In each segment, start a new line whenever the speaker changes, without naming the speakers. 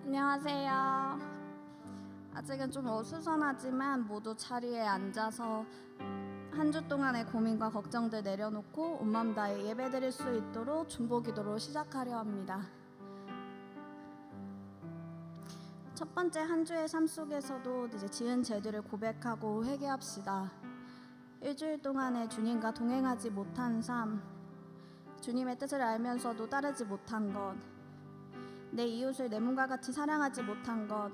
안녕하세요. 아직은 좀 어수선하지만 모두 자리에 앉아서 한 주 동안의 고민과 걱정들 내려놓고 온 마음 다해 예배드릴 수 있도록 중보기도로 시작하려 합니다. 첫 번째 한 주의 삶 속에서도 이제 지은 죄들을 고백하고 회개합시다. 일주일 동안에 주님과 동행하지 못한 삶, 주님의 뜻을 알면서도 따르지 못한 것, 내 이웃을 내 몸과 같이 사랑하지 못한 것,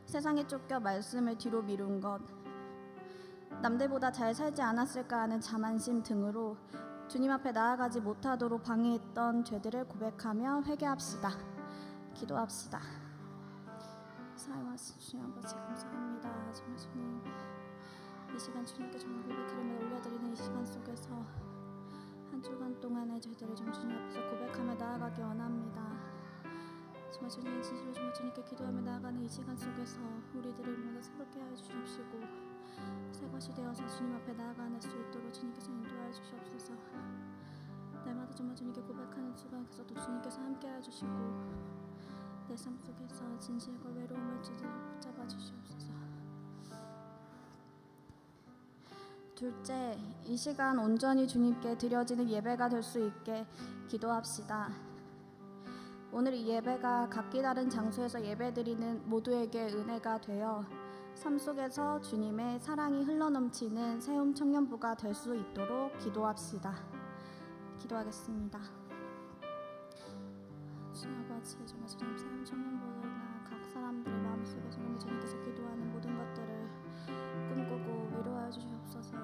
세상에 쫓겨 말씀을 뒤로 미룬 것, 남들보다 잘 살지 않았을까 하는 자만심 등으로 주님 앞에 나아가지 못하도록 방해했던 죄들을 고백하며 회개합시다. 기도합시다. 사랑하신 주님 아버지 감사합니다. 정말 주님, 이 시간 주님께 정말 고백기름을 올려드리는 이 시간 속에서 한 주간 동안의 죄들을 좀 주님 앞에서 고백하며 나아가기 원합니다. 정말 주님의 진실로 정말 주님께 기도하며 나아가는 이 시간 속에서 우리들을 모두 새롭게 하여 주시옵시고 새 것이 되어서 주님 앞에 나아가는 수 있도록 주님께서 인도하여 주시옵소서. 날마다 정말 주님께 고백하는 수간에서도 주님께서 함께하여 주시고 내 삶 속에서 진실과 외로움을 붙잡아 주시옵소서. 둘째, 이 시간 온전히 주님께 드려지는 예배가 될 수 있게 기도합시다. 오늘 이 예배가 각기 다른 장소에서 예배드리는 모두에게 은혜가 되어 삶 속에서 주님의 사랑이 흘러넘치는 세움 청년부가 될 수 있도록 기도합시다. 기도하겠습니다. 주님 아버지, 정말 주님 세움 청년부나 각 사람들의 마음속에 정말 주님께서 기도하는 모든 것들을 꿈꾸고 위로하여 주시옵소서.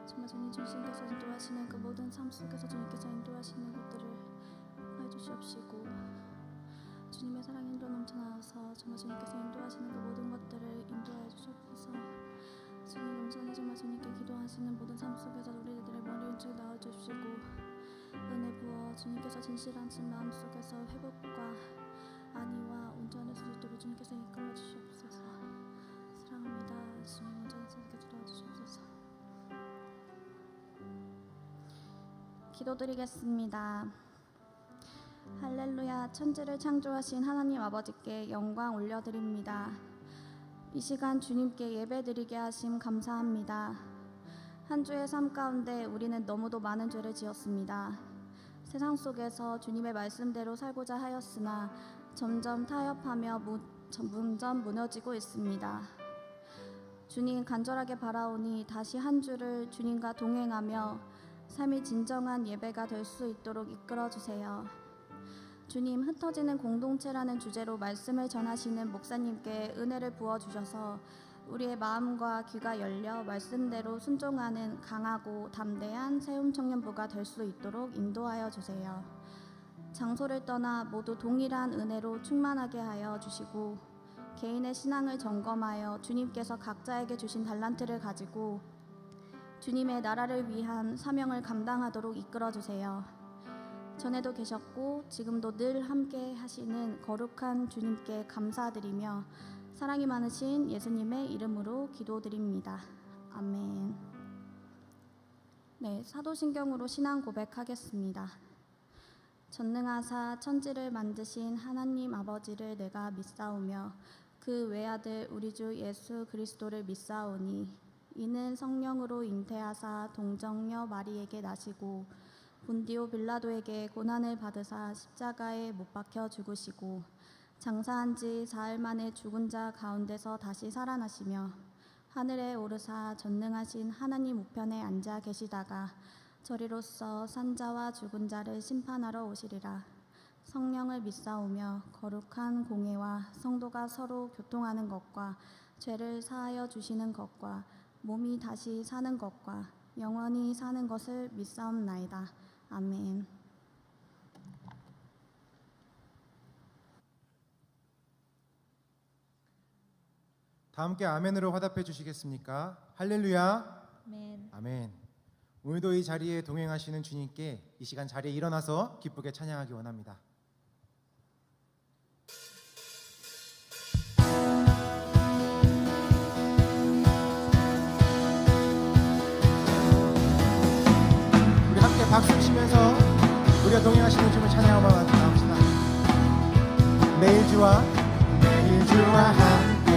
정말 주님 주님께서 인도하시는 그 모든 삶 속에서 주님께서 인도하시는 것들을 주시옵시고 주님의 사랑이 인도 넘쳐나와서 정말 주님께서 인도하시는 그 모든 것들을 인도하여 주시옵소서. 주님 온전히 정말 주님께 기도하시는 모든 삶 속에서 우리들의 머리를 쭉 나와주시고 은혜 부어 주님께서 진실한 마음 속에서 회복과 안위와 온전할 수 있도록 주님께서 이끌어 주시옵소서. 사랑합니다. 주님 온전히 주님께 들어와 주시옵소서. 기도드리겠습니다. 할렐루야. 천지를 창조하신 하나님 아버지께 영광 올려드립니다. 이 시간 주님께 예배드리게 하심 감사합니다. 한 주의 삶 가운데 우리는 너무도 많은 죄를 지었습니다. 세상 속에서 주님의 말씀대로 살고자 하였으나 점점 타협하며 점점 무너지고 있습니다. 주님 간절하게 바라오니 다시 한 주를 주님과 동행하며 삶이 진정한 예배가 될 수 있도록 이끌어주세요. 주님, 흩어지는 공동체라는 주제로 말씀을 전하시는 목사님께 은혜를 부어주셔서 우리의 마음과 귀가 열려 말씀대로 순종하는 강하고 담대한 세움 청년부가 될 수 있도록 인도하여 주세요. 장소를 떠나 모두 동일한 은혜로 충만하게 하여 주시고 개인의 신앙을 점검하여 주님께서 각자에게 주신 달란트를 가지고 주님의 나라를 위한 사명을 감당하도록 이끌어 주세요. 전에도 계셨고 지금도 늘 함께 하시는 거룩한 주님께 감사드리며 사랑이 많으신 예수님의 이름으로 기도드립니다. 아멘. 네, 사도신경으로 신앙 고백하겠습니다. 전능하사 천지를 만드신 하나님 아버지를 내가 믿사오며 그 외아들 우리 주 예수 그리스도를 믿사오니 이는 성령으로 잉태하사 동정녀 마리에게 나시고 본디오 빌라도에게 고난을 받으사 십자가에 못 박혀 죽으시고 장사한 지 사흘 만에 죽은 자 가운데서 다시 살아나시며 하늘에 오르사 전능하신 하나님 우편에 앉아 계시다가 저리로서 산자와 죽은 자를 심판하러 오시리라. 성령을 믿사오며 거룩한 공회와 성도가 서로 교통하는 것과 죄를 사하여 주시는 것과 몸이 다시 사는 것과 영원히 사는 것을 믿사옵나이다. 아멘.
다 함께 아멘으로 화답해 주시겠습니까? 할렐루야.
아멘.
아멘. 오늘도 이 자리에 동행하시는 주님께 이 시간 자리에 일어나서 기쁘게 찬양하기 원합니다. 우리 함께 박수 치면서 우리가 동행하시는 주님을 찬양하며 나갑시다. 매일 주와 함께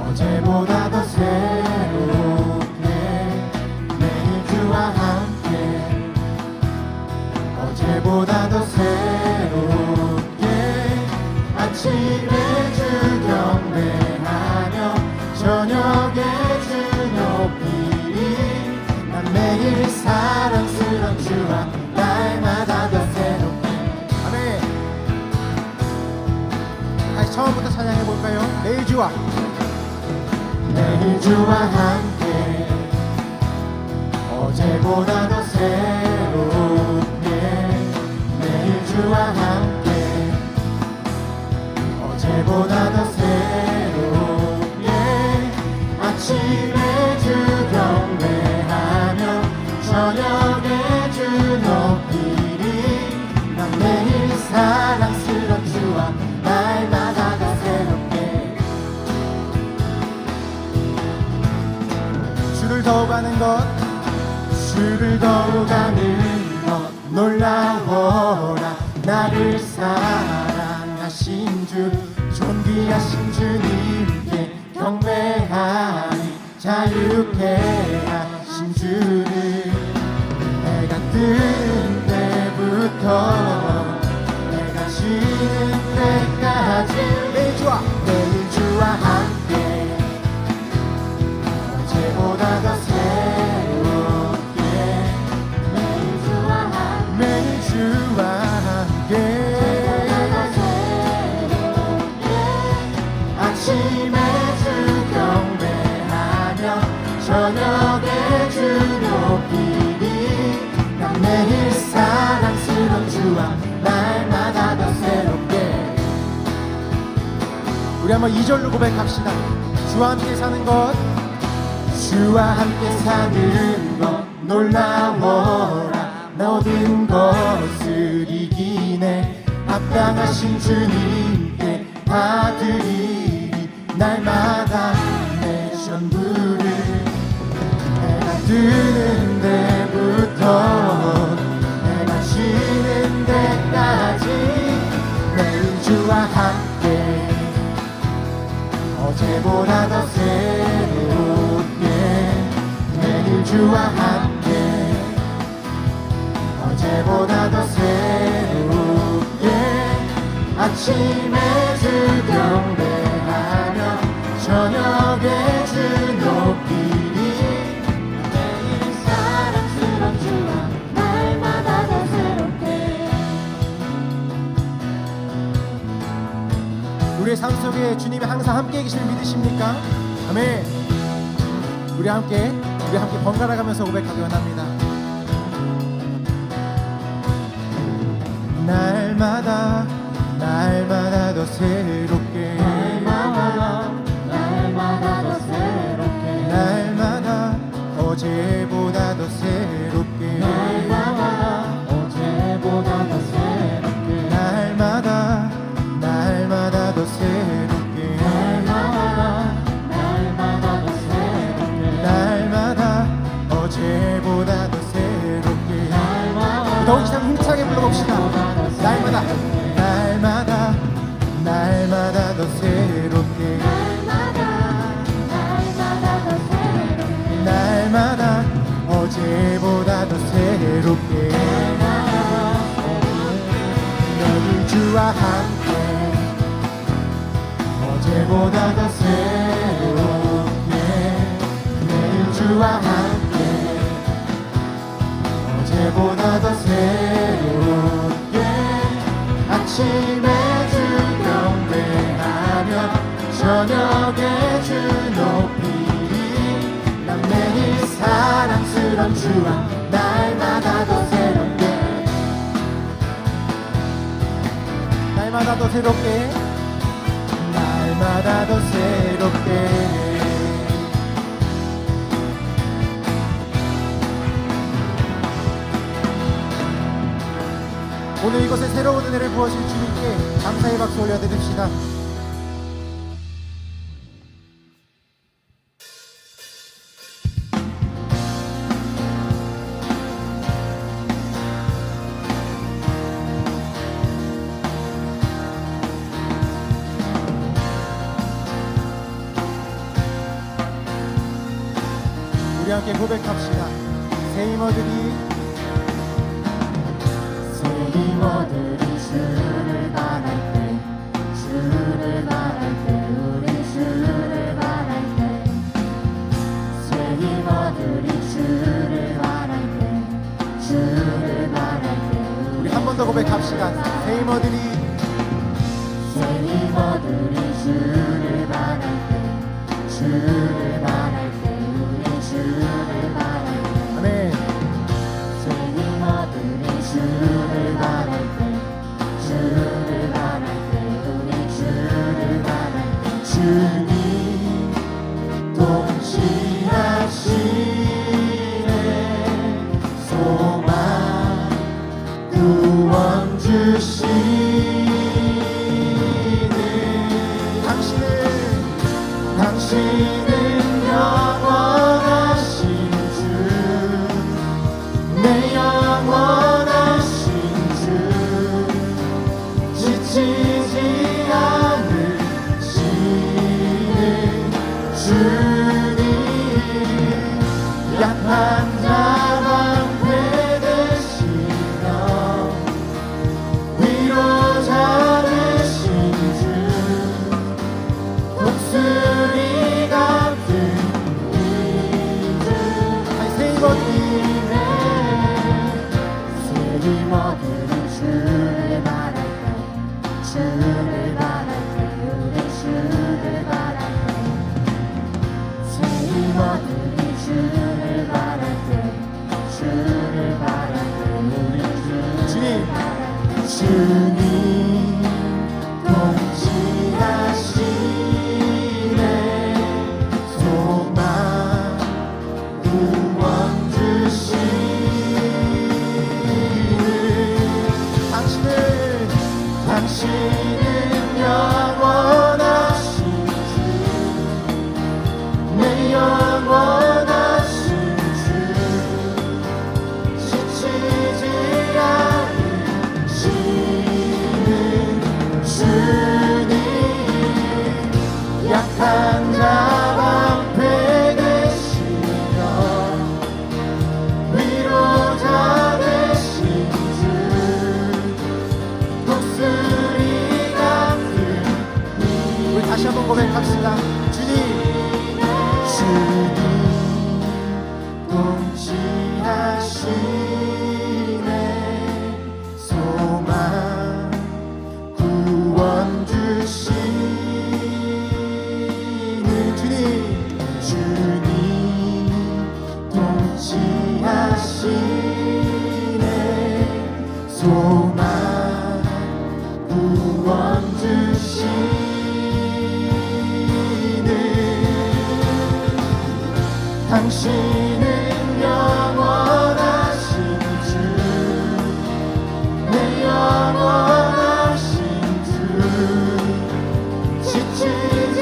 어제보다 더 새롭게 매일 주와 함께 어제보다 더 새롭게 아침에 주 경배하며 저녁에 주 높이리 난 매일 사랑스러운 주와 날마다 더 새롭게 아멘. 다시 처음부터 찬양해볼까요? 매일 주와 함께 어제보다 더 새롭게 매일 주와 함께 어제보다 더 새롭게 아침에 주 경배하며 저녁에 주 높이리 난 매일 사랑스러운 주와 날마다 더 새롭게 주를 더욱 아는 것 주를 더욱 아는 것 놀라워라 나를 사랑하신 주 존귀하신 주님께 경배하니 자유케 하신 주를 내가 뜨는 때부터 내가 쉬는 때까지 매일 주와 함께 어제보다 더 새롭게 매일 주와 함께 아침에 주 경배하며 저녁에 주 높이리 난 매일 사랑스러운 주와 날마다 더 새롭게 우리 한번 2절로 고백합시다. 주와 함께 사는 것 주와 함께 사는 것 놀라워라 나 모든 것을 이기네 합당하신 주님께 다 드리리 날마다 내 전부를 내가 뜨는 데부터 내가 쉬는 데까지 매일 주와 함께 어제보다 더 새롭게 매일 주와 함께 어제보다 더 새롭게 아침에 주 경배하며 저녁에 주 높이리 매일 사랑스러운 주와 날마다 더 새롭게 우리의 삶 속에 주님이 항상 함께 계심을 믿으십니까? 아멘. 우리 함께 번갈아 가면서 고백하기 원합니다. 날마다 더 새롭게 날마다 더 새롭게 날마다 어제보다 더 새롭게 날마다 어제보다 더 새롭게 날마다 더 새롭게 날마다 더 새롭게 날마다 어제보다 더 새롭게 더 이상 힘차게 불러봅시다. 날마다 더 새롭게 날마다 어제보다 더 새롭게 매일 주와 함께 어제보다 더 새롭게 매일 주와 함께 어제보다 더 새롭게 아침에 주 경배하며 저녁에 주 높이리 난 매일 사랑스러운 주와 날마다 더 새롭게 날마다 더 새롭게 날마다 더 새롭게 오늘 이곳에 새로운 은혜를 부어주신 주님께 감사의 박수 올려드립시다. 함께 고백합시다. 새 이모들이
주를 바랄 때 주를 바랄 때 우리 주를 바랄 때 새 이모들이 주를 바랄 때 주를 바랄 때
우리 한 번 더 고백합시다. 새 이모들이
새 이모들이 주를 바랄 때 주를 바랄 때 우리 주를 바랄 때
아멘.
새 이모들이 주를 바랄 때 주를 바랄 때 우리 주를 바랄 때 주님 통치하시네 소망 구원 주시네 당신은 영원하신 주 내 영원하신 주 지치지 않으시는 주님 약한 자 방패 되시며 위로자 되신 주 독수리 같은 이들
새 이모들이
새 이모들이 주를 바랄 때 주를 바랄 때 우리 주를 바랄 때새 이모들이 주를 바랄 때 주를 바랄 때 우리 주를 바랄 때 주님 통치하시네 소망 구원 주시네 당신은 영원하신 주 내 영원하신 주 지치지 않으시는 주님 약한 자 방패 되시며 위로자 되신 주 독수리 같은
우리 다시 한번 고백합시다. 주님
통치하시네 소망 구원 주시는 주님 통치하시네 소망 구원 주시네 당신은 영원하신 주 내 영원하신 주 지치지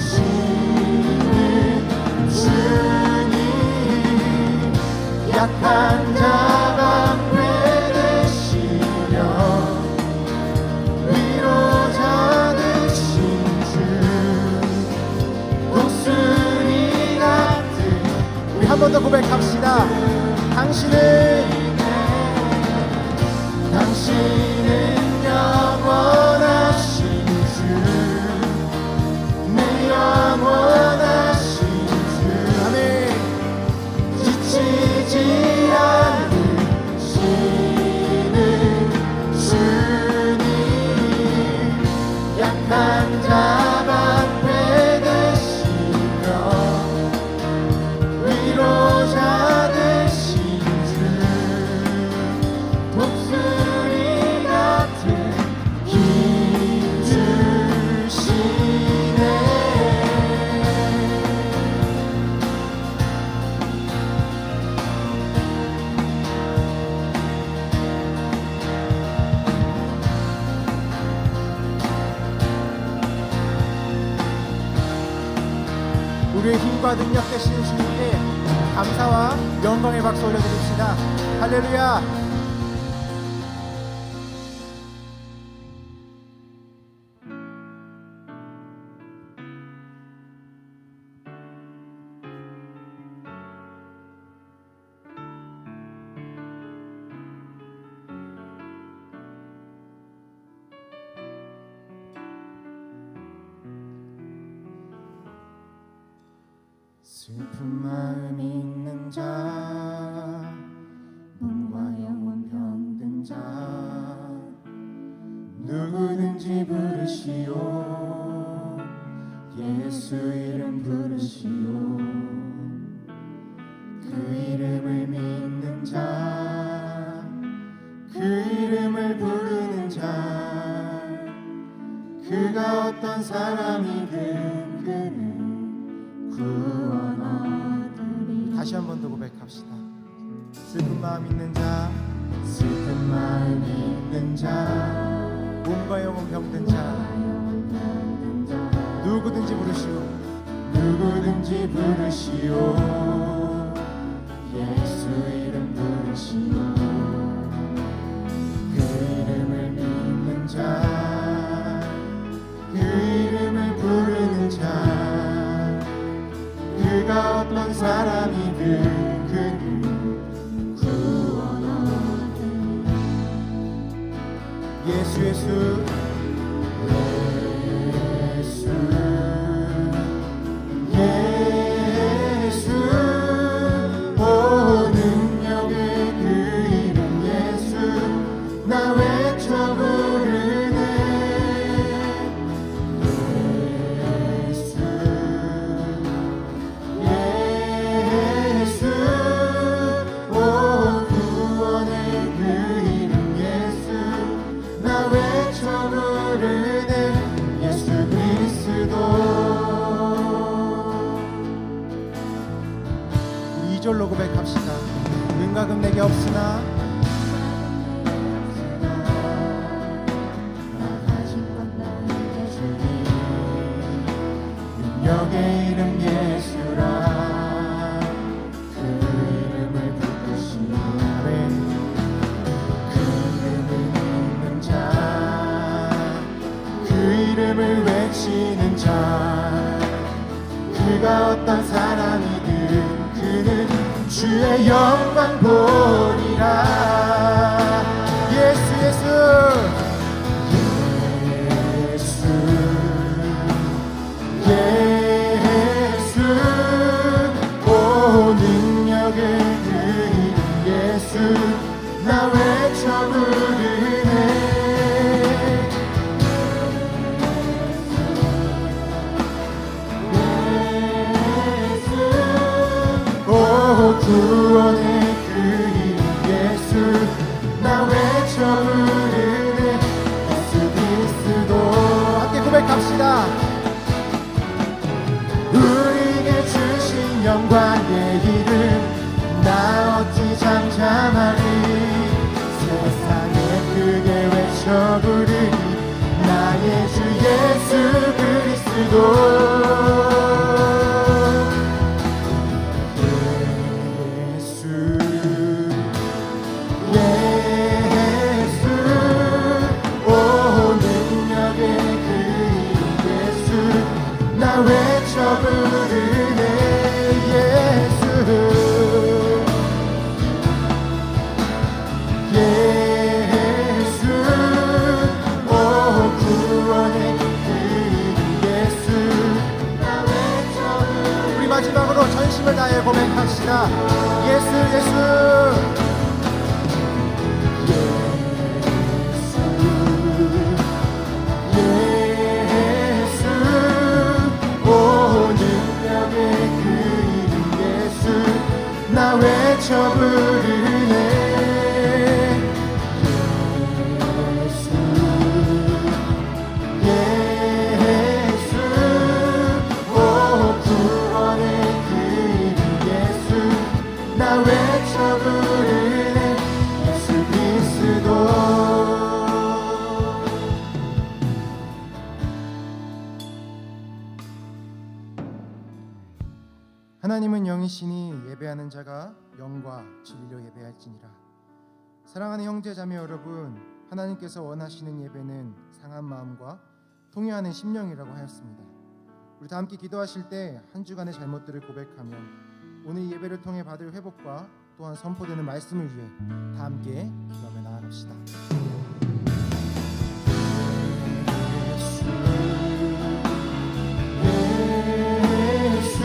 않으시는 주님 약한 자 방패 되시며 위로자 되신 주 독수리 같은
우리 한 번 더 고백합시다.
당신은 영원하신 주 내 영원하신 주
아멘.
지치지 않으시는 주님 약한 자 방패 되시며 위로자 되신 주 독수리 같은 힘 주시네
우리의 힘과 능력 되신 주님께 감사와 영광의 박수 올려드립시다. 할렐루야.
슬픈 마음 있는 자, 몸과 영혼 병든 자, 누구든지 부르시오. 예수 이름 부르시오. 그 이름을 믿는 자, 그 이름을 부르는 자, 그가 어떤 사람이든 그는 구원하리라.
다시 한 번 더 고백합시다. 슬픈 마음 있는 자,
슬픈 마음 있는 자,
몸과 영혼 병든 자, 누구든지 부르시오.
누구든지 부르시오. 예수 이름 부르시오. 그 이름을 믿는 자, 그 이름을 부르는 자, 그가 어떤 사람이든 그는 구원하리라.
예수 예수
예수, 오 능력의 그 이름 예수, 나 외쳐 부르네. 예수, 예수, 오 구원의 그 이름 예수, 나 외쳐 부르네. 예수 그리스도.
2절로 고백합시다. 은과 금 내게 없으나
능력의 이름 예수라. 그 이름을 부르시오. 그 이름을 믿는 자, 그 이름을 외치는 자, 그가 어떤 사람이든 그는 주의 영광 보리라.
예수 예수
예수, 예수, 오 능력의 그 이름 예수, 나 외쳐 부르네. 예수, 오 구원의 그 이름 예수, 나 외쳐 부르네. 예수 그리스도.
함께 고백합시다.
우리에게 주신 영광의 이름, 나 어찌 잠잠하리. 세상에 크게 외쳐 부르리 나의 주 예수 그리스도. 예수, 예수, 오 능력의 그 이름 예수, 나 외쳐 부르네. 예수, 예수, 오 구원의 그 이름 예수, 나 외쳐 부르네.
우리 마지막으로 전심을 다해 고백합시다. 예수 예수
예수, 오 능력의 그 이름 예수, 나 외쳐 부르네. 예수, 예수, 오 구원의 그 이름 예수, 나 외쳐 부르네. 예수 그리스도.
하나님은 영이시니 예배하는 자가 영과 진리로 예배할지니라. 사랑하는 형제자매 여러분, 하나님께서 원하시는 예배는 상한 마음과 통회하는 심령이라고 하였습니다. 우리 다 함께 기도하실 때 한 주간의 잘못들을 고백하며 오늘 예배를 통해 받을 회복과 또한 선포되는 말씀을 위해 다 함께 기도하며 나아갑시다.
예수,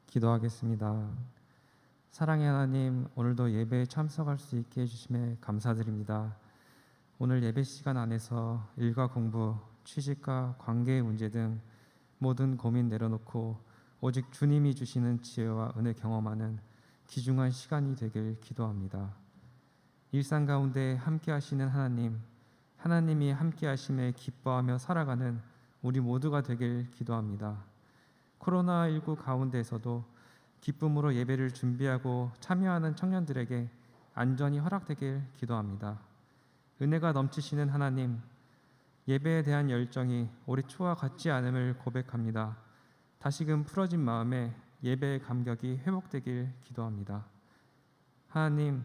기도하겠습니다. 사랑의 하나님, 오늘도 예배에 참석할 수 있게 해주심에 감사드립니다. 오늘 예배 시간 안에서 일과 공부, 취직과 관계의 문제 등 모든 고민 내려놓고 오직 주님이 주시는 지혜와 은혜 경험하는 귀중한 시간이 되길 기도합니다. 일상 가운데 함께 하시는 하나님, 하나님이 함께 하심에 기뻐하며 살아가는 우리 모두가 되길 기도합니다. 코로나19 가운데에서도 기쁨으로 예배를 준비하고 참여하는 청년들에게 안전이 허락되길 기도합니다. 은혜가 넘치시는 하나님, 예배에 대한 열정이 올해 초와 같지 않음을 고백합니다. 다시금 풀어진 마음에 예배의 감격이 회복되길 기도합니다. 하나님,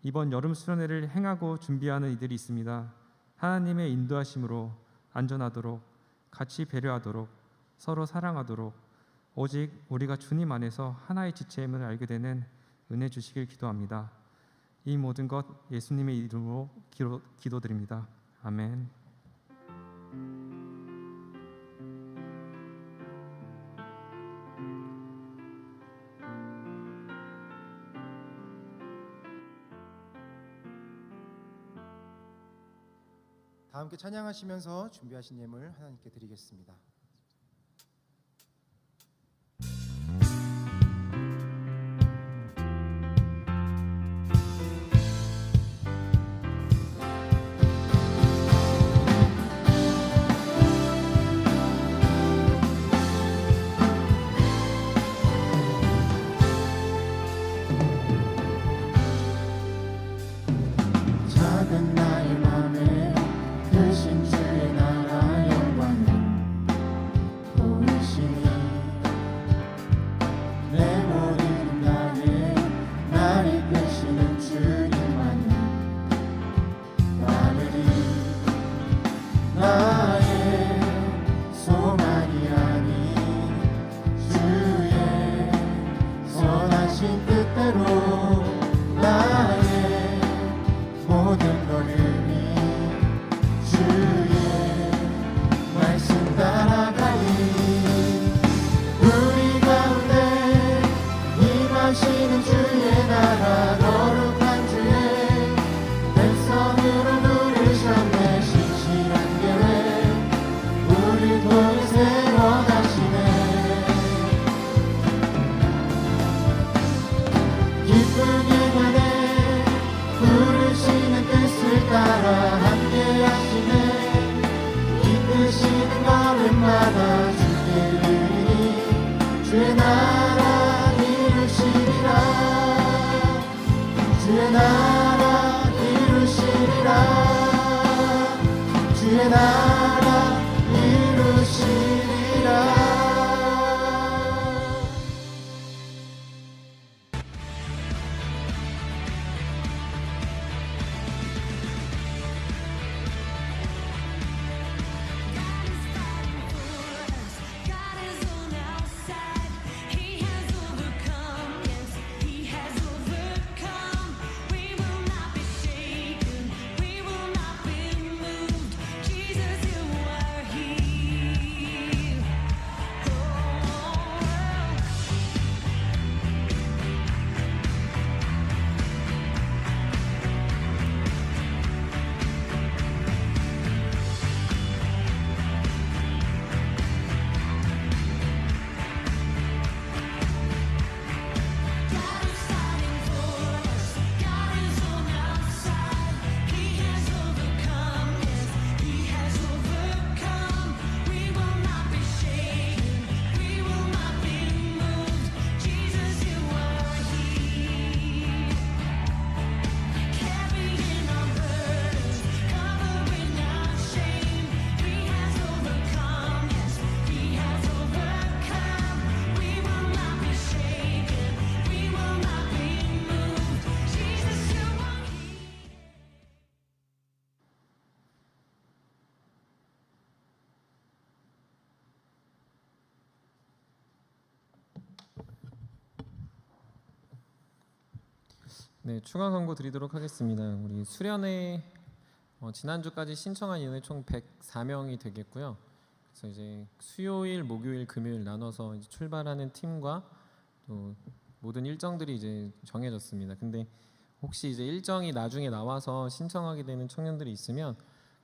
이번 여름 수련회를 행하고 준비하는 이들이 있습니다. 하나님의 인도하심으로 안전하도록, 같이 배려하도록, 서로 사랑하도록, 오직 우리가 주님 안에서 하나의 지체임을 알게 되는 은혜 주시길 기도합니다. 이 모든 것 예수님의 이름으로 기도드립니다. 아멘.
다 함께 찬양하시면서 준비하신 예물 하나님께 드리겠습니다.
작은 나의 맘에 크신 주의 나라 영광을 보이시니 내 모든 나에 날 이끄시는 주님만을 나르리. 나의 소망이 아닌 주의 선하신 뜻대로 나의 모든 걸음이 주의 말씀 따라가니 우리 가운데 임하시는 주의 나라 거룩한 주의 백성으로 부르셨네. 신실한 계획 우리 통해 세워가시네. 기쁘게 가네 부르시는 뜻을 따라 함께 하시네. 이끄시는 걸음마다 주께 이르니 주의 나라 이루시리라. 주의 나라 이루시리라. 주의 나라 이루시리라.
God is on our side. He has overcome. Yes, He has overcome. We will not be shaken. We will not be moved. Jesus, You are here. God is fighting for us. God is on our side. He has overcome. Yes, He has overcome. We will not be shaken. We will not be moved. Jesus, You are here. Carrying our burdens, covering our shame. He has overcome. Yes, He has overcome. We will not be shaken. We will not be moved. Jesus, You are here.
네, 추가 광고 드리도록 하겠습니다. 우리 수련회 지난주까지 신청한 인원이 총 104명이 되겠고요. 그래서 이제 수요일, 목요일, 금요일 나눠서 이제 출발하는 팀과 또 모든 일정들이 이제 정해졌습니다. 근데 혹시 이제 일정이 나중에 나와서 신청하게 되는 청년들이 있으면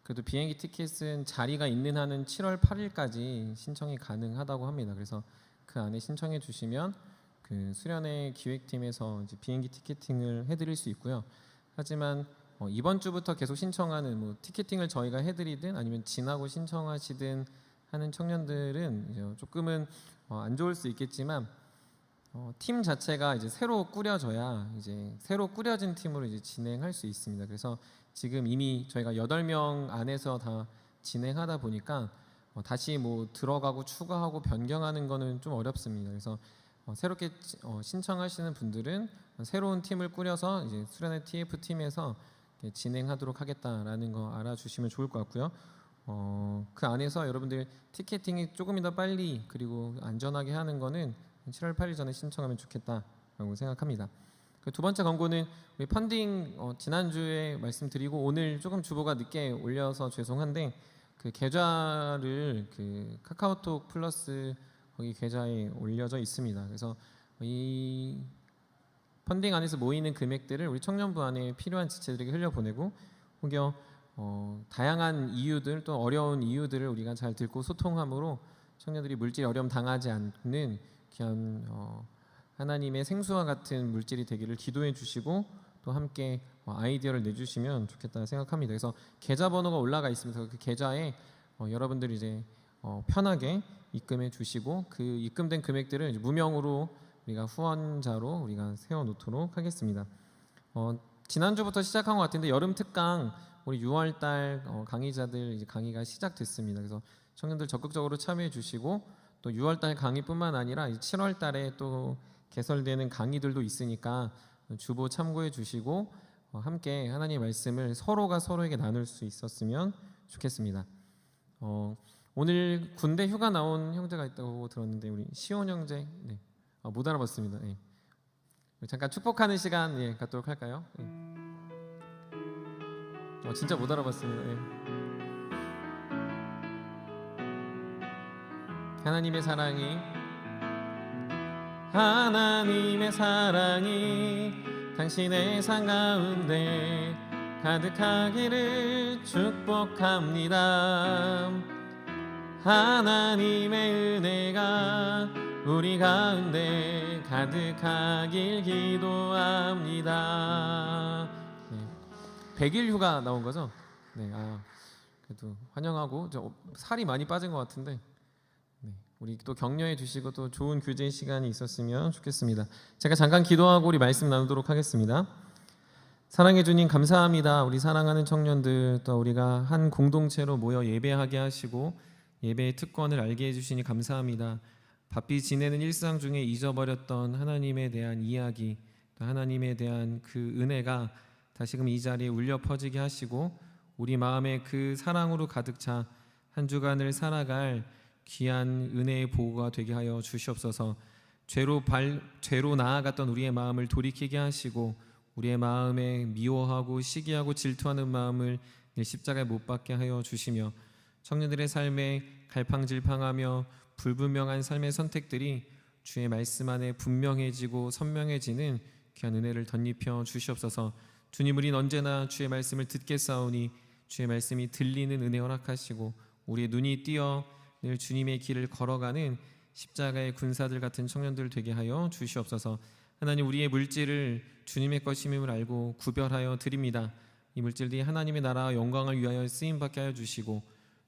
그래도 비행기 티켓은 자리가 있는 한은 7월 8일까지 신청이 가능하다고 합니다. 그래서 그 안에 신청해 주시면 그 수련회 기획팀에서 이제 비행기 티켓팅을 해드릴 수 있고요. 하지만 이번 주부터 계속 신청하는 뭐 티켓팅을 저희가 해드리든 아니면 지나고 신청하시든 하는 청년들은 이제 조금은 안 좋을 수 있겠지만 팀 자체가 이제 새로 꾸려져야 이제 새로 꾸려진 팀으로 이제 진행할 수 있습니다. 그래서 지금 이미 저희가 8명 안에서 다 진행하다 보니까 다시 뭐 들어가고 추가하고 변경하는 거는 좀 어렵습니다. 그래서 새롭게 신청하시는 분들은 새로운 팀을 꾸려서 이제 수련회 TF 팀에서 진행하도록 하겠다라는 거 알아주시면 좋을 것 같고요. 그 안에서 여러분들 티켓팅이 조금 더 빨리 그리고 안전하게 하는 거는 7월 8일 전에 신청하면 좋겠다라고 생각합니다. 그 두 번째 광고는 우리 펀딩 지난주에 말씀드리고 오늘 조금 주보가 늦게 올려서 죄송한데 그 계좌를 그 카카오톡 플러스 거기 계좌에 올려져 있습니다. 그래서 이 펀딩 안에서 모이는 금액들을 우리 청년부 안에 필요한 지체들에게 흘려보내고 혹여 다양한 이유들 또 어려운 이유들을 우리가 잘 듣고 소통함으로 청년들이 물질 어려움 당하지 않는 귀한 하나님의 생수와 같은 물질이 되기를 기도해 주시고 또 함께 아이디어를 내주시면 좋겠다 생각합니다. 그래서 계좌번호가 올라가 있습니다. 그 계좌에 여러분들이 이제 편하게 입금해 주시고 그 입금된 금액들을 이제 무명으로 우리가 후원자로 우리가 세워놓도록 하겠습니다. 지난주부터 시작한 것 같은데 여름 특강 우리 6월달 강의자들 이제 강의가 시작됐습니다. 그래서 청년들 적극적으로 참여해 주시고 또 6월달 강의뿐만 아니라 7월달에 또 개설되는 강의들도 있으니까 주보 참고해 주시고 함께 하나님의 말씀을 서로가 서로에게 나눌 수 있었으면 좋겠습니다. 오늘 군대 휴가 나온 형제가 있다고 들었는데 우리 시온 형제 네. 못 알아봤습니다. 네. 잠깐 축복하는 시간 갖도록 할까요? 네. 진짜 못 알아봤습니다. 네. 하나님의 사랑이 당신의 삶 가운데 가득하기를 축복합니다. 하나님의 은혜가 우리 가운데 가득하길 기도합니다. 100일 휴가 나온 거죠? 네, 그래도 환영하고 살이 많이 빠진 것 같은데 우리 또 격려해 주시고 또 좋은 교제 시간이 있었으면 좋겠습니다. 제가 잠깐 기도하고 우리 말씀 나누도록 하겠습니다. 사랑해 주님 감사합니다. 우리 사랑하는 청년들 또 우리가 한 공동체로 모여 예배하게 하시고 예배의 특권을 알게 해주시니 감사합니다. 바삐 지내는 일상 중에 잊어버렸던 하나님에 대한 이야기 또 하나님에 대한 그 은혜가 다시금 이 자리에 울려 퍼지게 하시고 우리 마음에 그 사랑으로 가득 차 한 주간을 살아갈 귀한 은혜의 보고가 되게 하여 주시옵소서. 죄로 나아갔던 우리의 마음을 돌이키게 하시고 우리의 마음에 미워하고 시기하고 질투하는 마음을 늘 십자가에 못 박게 하여 주시며 청년들의 삶에 갈팡질팡하며 불분명한 삶의 선택들이 주의 말씀 안에 분명해지고 선명해지는 귀한 은혜를 덧입혀 주시옵소서. 주님 우린 언제나 주의 말씀을 듣겠사오니 주의 말씀이 들리는 은혜 허락하시고 우리의 눈이 띄어 늘 주님의 길을 걸어가는 십자가의 군사들 같은 청년들 되게 하여 주시옵소서. 하나님 우리의 물질을 주님의 것임을 알고 구별하여 드립니다. 이 물질들이 하나님의 나라와 영광을 위하여 쓰임받게 하여 주시고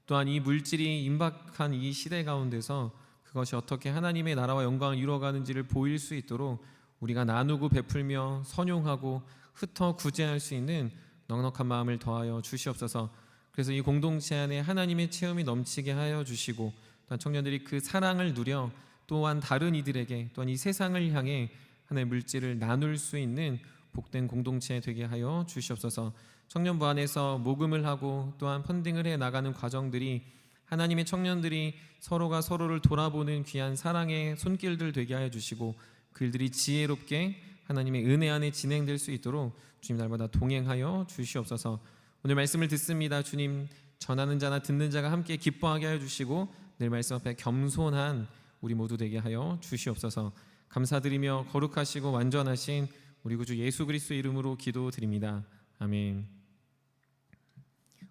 또한 이 물질이 임박한 이 시대 가운데서 그것이 어떻게 하나님의 나라와 영광을 이루어가는지를 보일 수 있도록 우리가 나누고 베풀며 선용하고 흩어 구제할 수 있는 넉넉한 마음을 더하여 주시옵소서. 그래서 이 공동체 안에 하나님의 체험이 넘치게 하여 주시고 또한 청년들이 그 사랑을 누려 또한 다른 이들에게 또한 이 세상을 향해 하나님의 물질을 나눌 수 있는 복된 공동체 되게 하여 주시옵소서. 청년부 안에서 모금을 하고 또한 펀딩을 해 나가는 과정들이 하나님의 청년들이 서로가 서로를 돌아보는 귀한 사랑의 손길들 되게 하여 주시고 그들이 지혜롭게 하나님의 은혜 안에 진행될 수 있도록 주님 날마다 동행하여 주시옵소서. 오늘 말씀을 듣습니다. 주님 전하는 자나 듣는 자가 함께 기뻐하게 하여 주시고 늘 말씀 앞에 겸손한 우리 모두 되게 하여 주시옵소서. 감사드리며 거룩하시고 완전하신 우리 구주 예수 그리스도의 이름으로 기도드립니다. 아멘.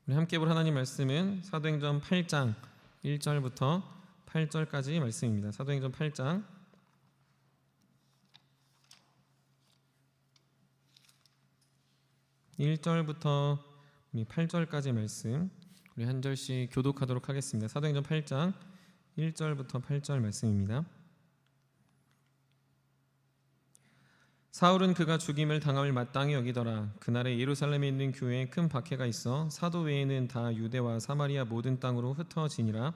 우리 함께 볼 하나님 말씀은 사도행전 8장 1절부터 8절까지 말씀입니다. 사도행전 8장 1절부터 8절까지 말씀, 우리 한 절씩 교독하도록 하겠습니다. 사도행전 8장 1절부터 8절 말씀입니다. 사울은 그가 죽임을 당함을 마땅히 여기더라. 그날에 예루살렘에 있는 교회에 큰 박해가 있어 사도 외에는 다 유대와 사마리아 모든 땅으로 흩어지니라.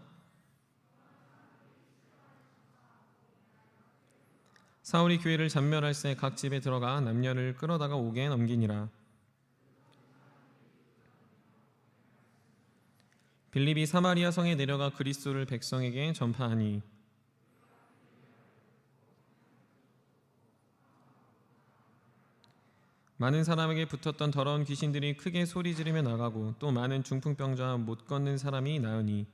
사울이 교회를 잔멸할새 각 집에 들어가 남녀를 끌어다가 옥에 넘기니라. 빌립이 사마리아 성에 내려가 그리스도를 백성에게 전파하니 많은 사람에게 붙었던 더러운 귀신들이 크게 소리 지르며 나가고 또 많은 중풍병자와 못 걷는 사람이 나으니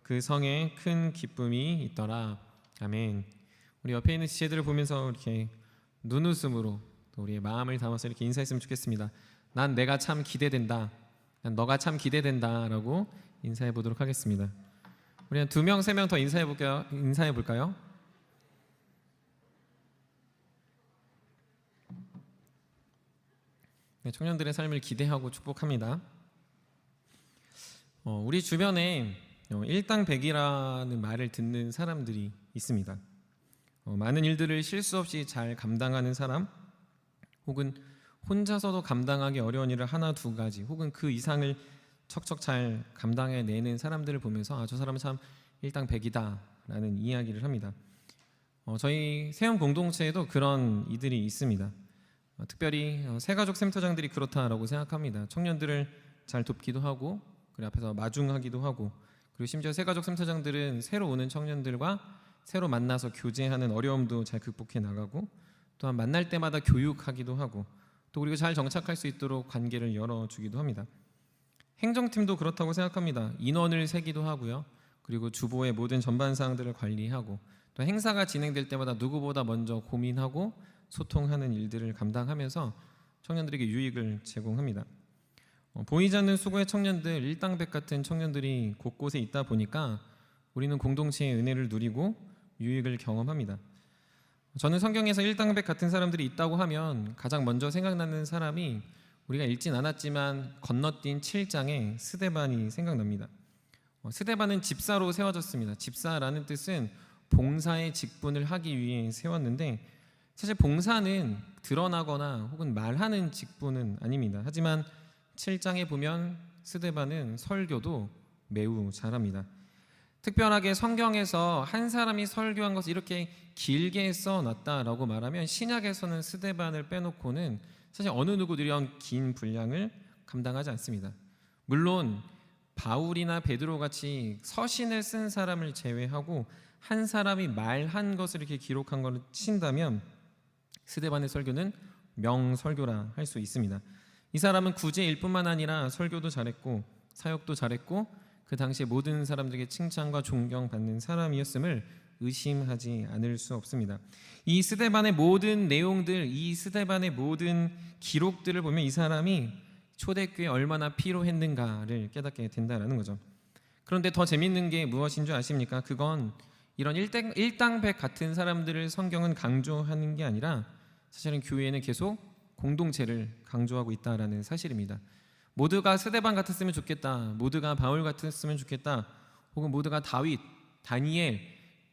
그 성에 큰 기쁨이 있더라. 아멘. 우리 옆에 있는 지체들을 보면서 이렇게 눈웃음으로 또 우리의 마음을 담아서 이렇게 인사했으면 좋겠습니다. 난 내가 참 기대된다. 난 너가 참 기대된다라고 인사해 보도록 하겠습니다. 우리 한 2명, 3명 더 인사해 볼까요? 네, 청년들의 삶을 기대하고 축복합니다. 우리 주변에 일당백이라는 말을 듣는 사람들이 있습니다. 많은 일들을 실수 없이 잘 감당하는 사람, 혹은 혼자서도 감당하기 어려운 일을 하나 두 가지 혹은 그 이상을 척척 잘 감당해내는 사람들을 보면서 저 사람은 참 일당백이다라는 이야기를 합니다. 저희 세움 공동체에도 그런 이들이 있습니다. 특별히 새가족 센터장들이 그렇다라고 생각합니다. 청년들을 잘 돕기도 하고 그리고 앞에서 마중하기도 하고 그리고 심지어 새가족 센터장들은 새로 오는 청년들과 새로 만나서 교제하는 어려움도 잘 극복해 나가고 또한 만날 때마다 교육하기도 하고 또 그리고 잘 정착할 수 있도록 관계를 열어주기도 합니다. 행정팀도 그렇다고 생각합니다. 인원을 세기도 하고요. 그리고 주보의 모든 전반 사항들을 관리하고 또 행사가 진행될 때마다 누구보다 먼저 고민하고 소통하는 일들을 감당하면서 청년들에게 유익을 제공합니다. 보이지 않는 수고의 청년들, 일당백 같은 청년들이 곳곳에 있다 보니까 우리는 공동체의 은혜를 누리고 유익을 경험합니다. 저는 성경에서 일당백 같은 사람들이 있다고 하면 가장 먼저 생각나는 사람이 우리가 읽진 않았지만 건너뛴 7장의 스데반이 생각납니다. 스데반은 집사로 세워졌습니다. 집사라는 뜻은 봉사의 직분을 하기 위해 세웠는데 사실 봉사는 드러나거나 혹은 말하는 직분은 아닙니다. 하지만 7장에 보면 스데반은 설교도 매우 잘합니다. 특별하게 성경에서 한 사람이 설교한 것을 이렇게 길게 써놨다라고 말하면 신약에서는 스데반을 빼놓고는 사실 어느 누구도 이런 긴 분량을 감당하지 않습니다. 물론 바울이나 베드로 같이 서신을 쓴 사람을 제외하고 한 사람이 말한 것을 이렇게 기록한 것을 친다면 스데반의 설교는 명설교라 할 수 있습니다. 이 사람은 구제일 뿐만 아니라 설교도 잘했고 사역도 잘했고 그 당시에 모든 사람들에게 칭찬과 존경받는 사람이었음을 의심하지 않을 수 없습니다. 이 스데반의 모든 내용들, 이 스데반의 모든 기록들을 보면 이 사람이 초대교회에 얼마나 필요했는가를 깨닫게 된다는 거죠. 그런데 더 재밌는 게 무엇인 줄 아십니까? 그건 이런 일당백 같은 사람들을 성경은 강조하는 게 아니라 사실은 교회에는 계속 공동체를 강조하고 있다는 사실입니다. 모두가 스데반 같았으면 좋겠다, 모두가 바울 같았으면 좋겠다, 혹은 모두가 다윗, 다니엘,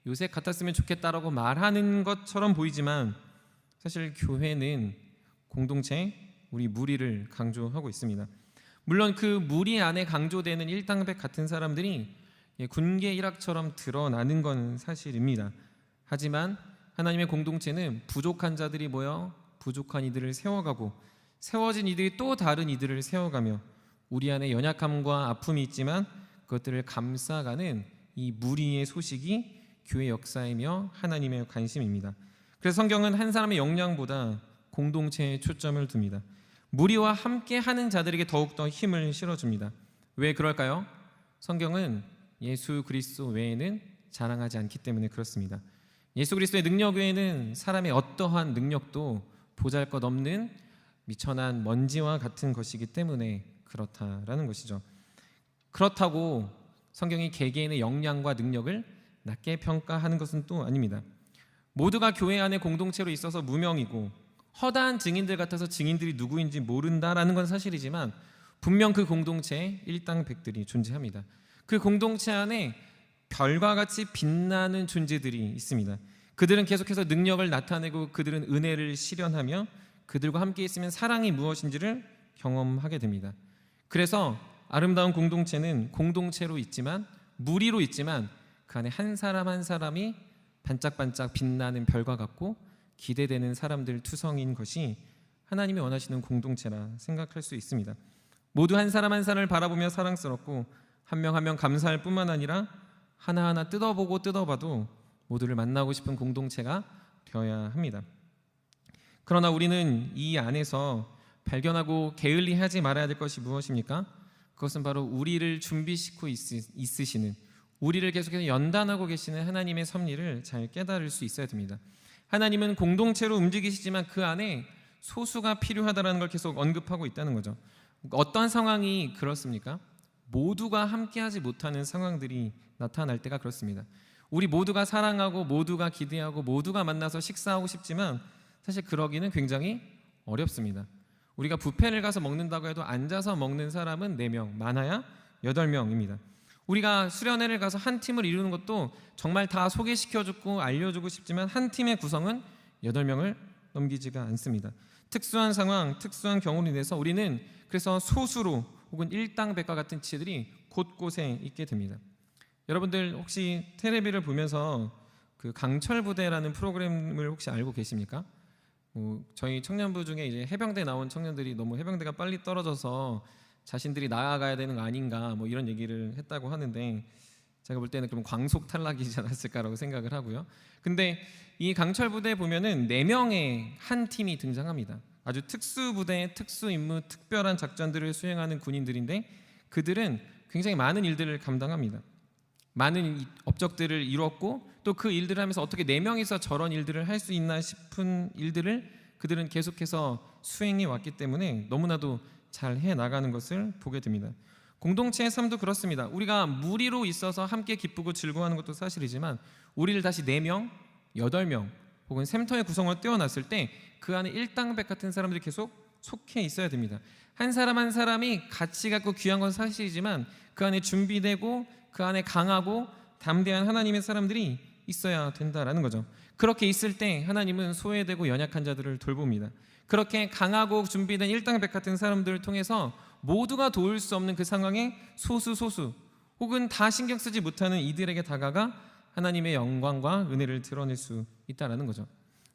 요셉 같았으면 좋겠다라고 말하는 것처럼 보이지만 사실 교회는 공동체, 우리 무리를 강조하고 있습니다. 물론 그 무리 안에 강조되는 일당백 같은 사람들이 군계 일학처럼 드러나는 건 사실입니다. 하지만 하나님의 공동체는 부족한 자들이 모여 부족한 이들을 세워가고 세워진 이들이 또 다른 이들을 세워가며 우리 안에 연약함과 아픔이 있지만 그것들을 감싸가는 이 무리의 소식이 교회 역사이며 하나님의 관심입니다. 그래서 성경은 한 사람의 역량보다 공동체에 초점을 둡니다. 무리와 함께 하는 자들에게 더욱더 힘을 실어줍니다. 왜 그럴까요? 성경은 예수 그리스도 외에는 자랑하지 않기 때문에 그렇습니다. 예수 그리스도의 능력 외에는 사람의 어떠한 능력도 보잘것없는 미천한 먼지와 같은 것이기 때문에 그렇다라는 것이죠. 그렇다고 성경이 개개인의 역량과 능력을 낮게 평가하는 것은 또 아닙니다. 모두가 교회 안에 공동체로 있어서 무명이고 허다한 증인들 같아서 증인들이 누구인지 모른다라는 건 사실이지만 분명 그 공동체에 일당백들이 존재합니다. 그 공동체 안에 별과 같이 빛나는 존재들이 있습니다. 그들은 계속해서 능력을 나타내고 그들은 은혜를 실현하며 그들과 함께 있으면 사랑이 무엇인지를 경험하게 됩니다. 그래서 아름다운 공동체는 공동체로 있지만 무리로 있지만 그 안에 한 사람 한 사람이 반짝반짝 빛나는 별과 같고 기대되는 사람들 투성인 것이 하나님이 원하시는 공동체라 생각할 수 있습니다. 모두 한 사람 한 사람을 바라보며 사랑스럽고 한 명 한 명 감사할 뿐만 아니라 하나하나 뜯어보고 뜯어봐도 모두를 만나고 싶은 공동체가 되어야 합니다. 그러나 우리는 이 안에서 발견하고 게을리하지 말아야 될 것이 무엇입니까? 그것은 바로 우리를 준비시키고 있으시는, 우리를 계속해서 연단하고 계시는 하나님의 섭리를 잘 깨달을 수 있어야 됩니다. 하나님은 공동체로 움직이시지만 그 안에 소수가 필요하다는 걸 계속 언급하고 있다는 거죠. 어떤 상황이 그렇습니까? 모두가 함께하지 못하는 상황들이 나타날 때가 그렇습니다. 우리 모두가 사랑하고 모두가 기대하고 모두가 만나서 식사하고 싶지만 사실 그러기는 굉장히 어렵습니다. 우리가 뷔페를 가서 먹는다고 해도 앉아서 먹는 사람은 4명, 많아야 8명입니다. 우리가 수련회를 가서 한 팀을 이루는 것도 정말 다 소개시켜주고 알려주고 싶지만 한 팀의 구성은 8명을 넘기지가 않습니다. 특수한 상황, 특수한 경우로 인해서 우리는 그래서 소수로 혹은 일당백과 같은 지체들이 곳곳에 있게 됩니다. 여러분들 혹시 텔레비를 보면서 그 강철부대라는 프로그램을 혹시 알고 계십니까? 저희 청년부 중에 이제 해병대 나온 청년들이 너무 해병대가 빨리 떨어져서 자신들이 나아가야 되는 거 아닌가 뭐 이런 얘기를 했다고 하는데 제가 볼 때는 그럼 광속 탈락이지 않았을까라고 생각을 하고요. 근데 이 강철부대에 보면은 4명의 한 팀이 등장합니다. 아주 특수부대, 특수임무, 특별한 작전들을 수행하는 군인들인데 그들은 굉장히 많은 일들을 감당합니다. 많은 업적들을 이뤘고 또 그 일들을 하면서 어떻게 4명이서 저런 일들을 할 수 있나 싶은 일들을 그들은 계속해서 수행해 왔기 때문에 너무나도 잘 해나가는 것을 보게 됩니다. 공동체의 삶도 그렇습니다. 우리가 무리로 있어서 함께 기쁘고 즐거워하는 것도 사실이지만 우리를 다시 4명, 8명 혹은 샘터의 구성을 떼어놨을 때 그 안에 일당백 같은 사람들이 계속 속해 있어야 됩니다. 한 사람 한 사람이 가치 갖고 귀한 건 사실이지만 그 안에 준비되고 그 안에 강하고 담대한 하나님의 사람들이 있어야 된다라는 거죠. 그렇게 있을 때 하나님은 소외되고 연약한 자들을 돌봅니다. 그렇게 강하고 준비된 일당백 같은 사람들을 통해서 모두가 도울 수 없는 그 상황에 소수 혹은 다 신경 쓰지 못하는 이들에게 다가가 하나님의 영광과 은혜를 드러낼 수 있다라는 거죠.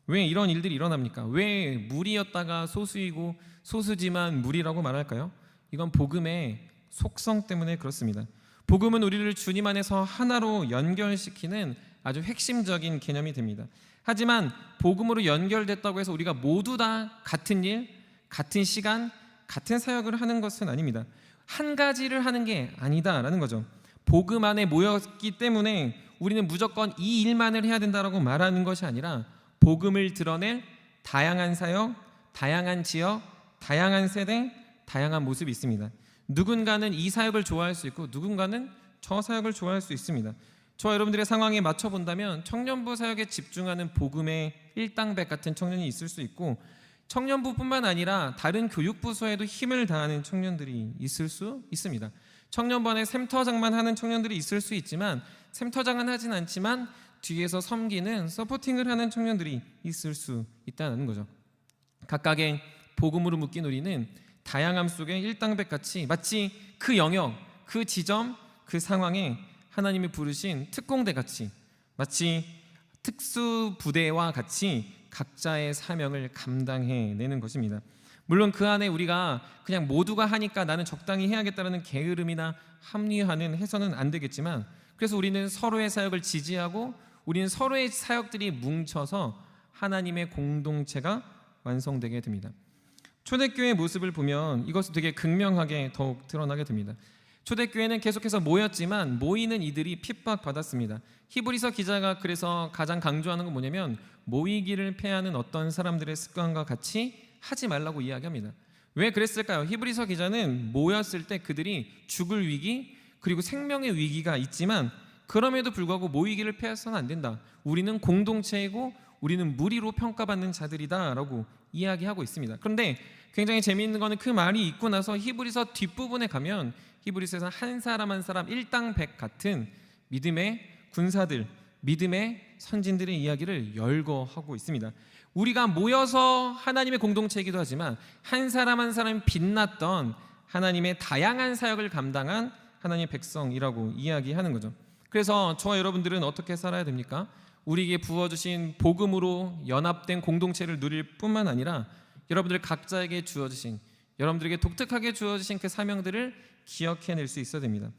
왜 이런 일들이 일어납니까? 왜 무리였다가 소수이고 소수지만 무리라고 말할까요? 이건 복음의 속성 때문에 그렇습니다. 복음은 우리를 주님 안에서 하나로 연결시키는 아주 핵심적인 개념이 됩니다. 하지만 복음으로 연결됐다고 해서 우리가 모두 다 같은 일, 같은 시간, 같은 사역을 하는 것은 아닙니다. 한 가지를 하는 게 아니다라는 거죠. 복음 안에 모였기 때문에 우리는 무조건 이 일만을 해야 된다라고 말하는 것이 아니라 복음을 드러낼 다양한 사역, 다양한 지역, 다양한 세대, 다양한 모습이 있습니다. 누군가는 이 사역을 좋아할 수 있고 누군가는 저 사역을 좋아할 수 있습니다. 저와 여러분들의 상황에 맞춰 본다면 청년부 사역에 집중하는 복음의 일당백 같은 청년이 있을 수 있고 청년부뿐만 아니라 다른 교육부서에도 힘을 다하는 청년들이 있을 수 있습니다. 청년부 안에 샘터장만 하는 청년들이 있을 수 있지만 샘터장은 하진 않지만 뒤에서 섬기는 서포팅을 하는 청년들이 있을 수 있다는 거죠. 각각의 복음으로 묶인 우리는 다양함 속에 일당백같이 마치 그 영역, 그 지점, 그 상황에 하나님이 부르신 특공대같이 마치 특수부대와 같이 각자의 사명을 감당해내는 것입니다. 물론 그 안에 우리가 그냥 모두가 하니까 나는 적당히 해야겠다는 게으름이나 합리화는 해서는 안 되겠지만 그래서 우리는 서로의 사역을 지지하고 우리는 서로의 사역들이 뭉쳐서 하나님의 공동체가 완성되게 됩니다. 초대교회의 모습을 보면 이것은 되게 극명하게 더욱 드러나게 됩니다. 초대교회는 계속해서 모였지만 모이는 이들이 핍박받았습니다. 히브리서 기자가 그래서 가장 강조하는 건 뭐냐면 모이기를 패하는 어떤 사람들의 습관과 같이 하지 말라고 이야기합니다. 왜 그랬을까요? 히브리서 기자는 모였을 때 그들이 죽을 위기 그리고 생명의 위기가 있지만 그럼에도 불구하고 모이기를 패해서는 안 된다. 우리는 공동체이고 우리는 무리로 평가받는 자들이다 라고 이야기하고 있습니다. 그런데 굉장히 재미있는 거는 그 말이 있고 나서 히브리서 뒷부분에 가면 히브리서에서 한 사람 한 사람 일당백 같은 믿음의 군사들, 믿음의 선진들의 이야기를 열거하고 있습니다. 우리가 모여서 하나님의 공동체이기도 하지만 한 사람 한 사람이 빛났던 하나님의 다양한 사역을 감당한 하나님의 백성이라고 이야기하는 거죠. 그래서 저와 여러분들은 어떻게 살아야 됩니까? 우리에게 부어주신 복음으로 연합된 공동체를 누릴 뿐만 아니라 여러분들 각자에게 주어주신, 여러분들에게 독특하게 주어주신 그 사명들을 기억해낼 수 있어야 됩니다.